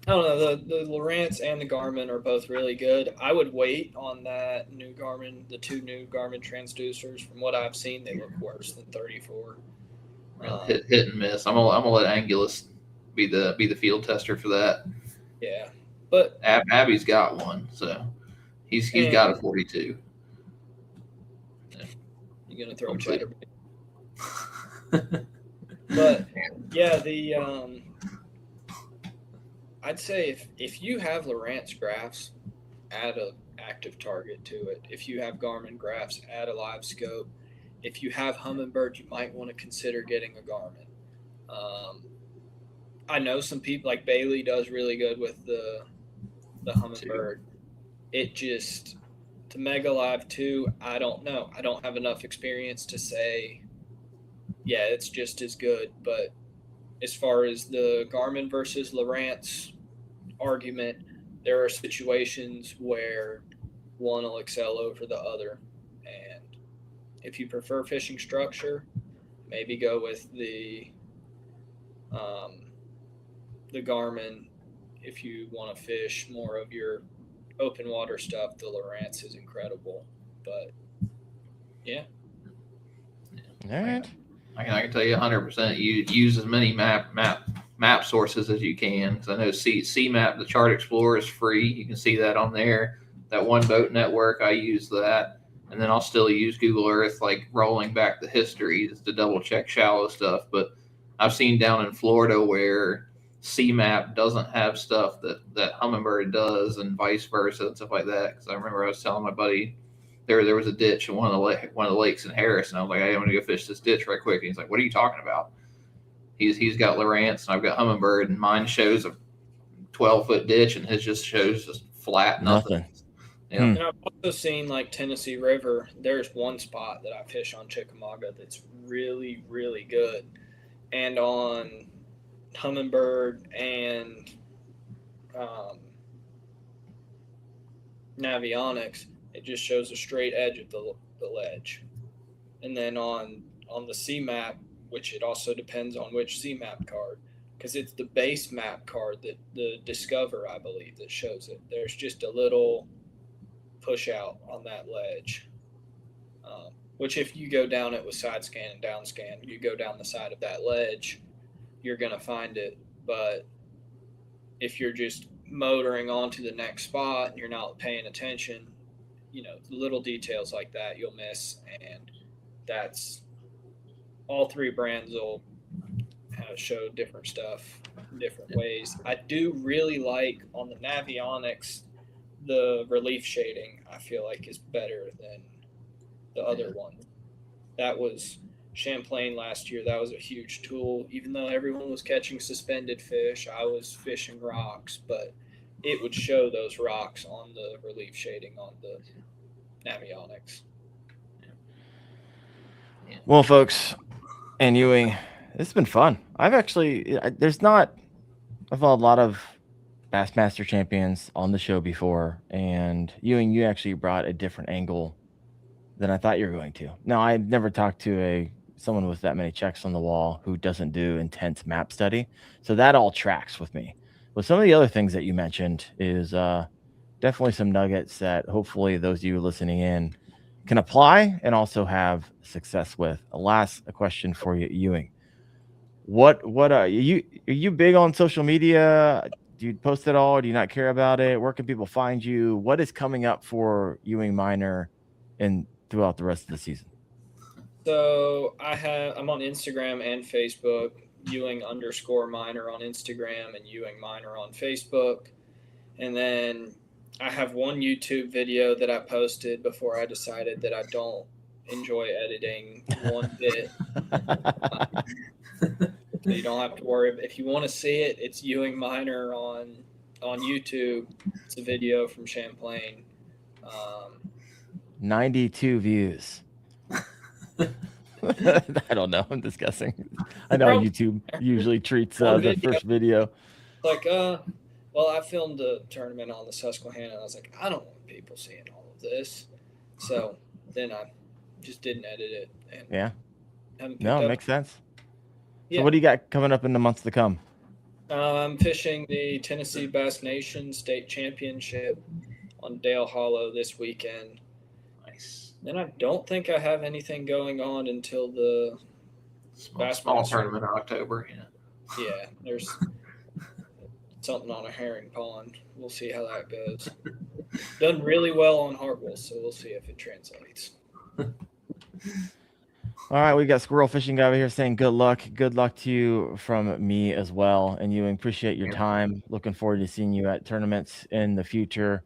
I don't know. The Lowrance and the Garmin are both really good. I would wait on that new Garmin, the two new Garmin transducers. From what I've seen, they look worse than 34. Hit and miss. I'm gonna let Angulus be the field tester for that. Yeah, but Abby's got one, so he's got a 42. You gonna throw a chatterbait? But yeah, I'd say if you have Lowrance graphs, add an active target to it. If you have Garmin graphs, add a live scope. If you have Humminbird, you might want to consider getting a Garmin. I know some people like Bailey does really good with the Humminbird. It just to Mega Live 2, I don't know. I don't have enough experience to say, yeah, it's just as good. But as far as the Garmin versus Lowrance argument, there are situations where one will excel over the other. And if you prefer fishing structure, maybe go with the Garmin. If you want to fish more of your open water stuff, the Lowrance is incredible. But yeah. All right. I can tell you 100%. You use as many map sources as you can. Because I know CMAP, the Chart Explorer, is free. You can see that on there. That One Boat Network, I use that. And then I'll still use Google Earth, like rolling back the history just to double check shallow stuff. But I've seen down in Florida where CMAP doesn't have stuff that Humminbird does, and vice versa and stuff like that. Because I remember I was telling my buddy there was a ditch in one of the lakes in Harris, and I was like, hey, I'm gonna go fish this ditch right quick. And he's like, what are you talking about? He's got Lowrance and I've got Humminbird, and mine shows a 12-foot ditch, and his just shows just flat nothing. Yeah. And I've also seen like Tennessee River. There's one spot that I fish on Chickamauga that's really, really good. And on Humminbird and Navionics, it just shows a straight edge of the ledge. And then on the CMAP, which it also depends on which CMAP card, because it's the base map card that the Discover, I believe, that shows it. There's just a little push out on that ledge, which if you go down it with side scan and down scan, you go down the side of that ledge, you're going to find it. But if you're just motoring on to the next spot and you're not paying attention, little details like that you'll miss. And that's all three brands will show different stuff in different ways. I do really like on the Navionics, the relief shading, I feel like is better than the other one. That was Champlain last year. That was a huge tool. Even though everyone was catching suspended fish, I was fishing rocks, but it would show those rocks on the relief shading on the Navionics. Well, folks, and Ewing, it's been fun. I've followed a lot of Bassmaster champions on the show before, and Ewing, you actually brought a different angle than I thought you were going to. Now, I've never talked to someone with that many checks on the wall who doesn't do intense map study, so that all tracks with me. But some of the other things that you mentioned is definitely some nuggets that hopefully those of you listening in can apply and also have success with. A question for you, Ewing. What are you big on social media? Do you post it all? Do you not care about it? Where can people find you? What is coming up for Ewing Minor and throughout the rest of the season? So I'm on Instagram and Facebook, Ewing_Minor on Instagram and Ewing Minor on Facebook. And then I have one YouTube video that I posted before I decided that I don't enjoy editing one bit. So you don't have to worry. If you want to see it, it's Ewing Minor on YouTube. It's a video from Champlain. 92 views. I don't know. I'm just guessing. I know YouTube usually treats the first video. Like, well, I filmed a tournament on the Susquehanna, and I was like, I don't want people seeing all of this. So then I just didn't edit it. And yeah. No, it makes sense. Yeah. So what do you got coming up in the months to come? I'm fishing the Tennessee Bass Nation State Championship on Dale Hollow this weekend. Nice. Then I don't think I have anything going on until the small tournament in October. Yeah, there's something on a herring pond. We'll see how that goes. Done really well on Hartwell, so we'll see if it translates. All right, we got Squirrel Fishing Guy over here saying good luck. Good luck to you from me as well. And you appreciate your time. Looking forward to seeing you at tournaments in the future.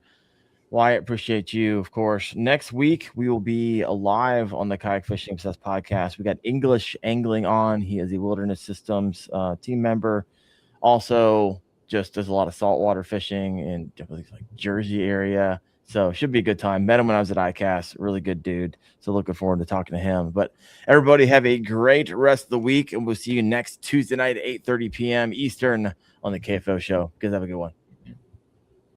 Wyatt, appreciate you, of course. Next week, we will be live on the Kayak Fishing Obsessed podcast. We got English Angling on. He is a Wilderness Systems team member. Also, just does a lot of saltwater fishing in like Jersey area. So should be a good time. Met him when I was at ICAST. Really good dude. So looking forward to talking to him. But everybody have a great rest of the week. And we'll see you next Tuesday night at 8:30 p.m. Eastern on the KFO show. Guys, have a good one.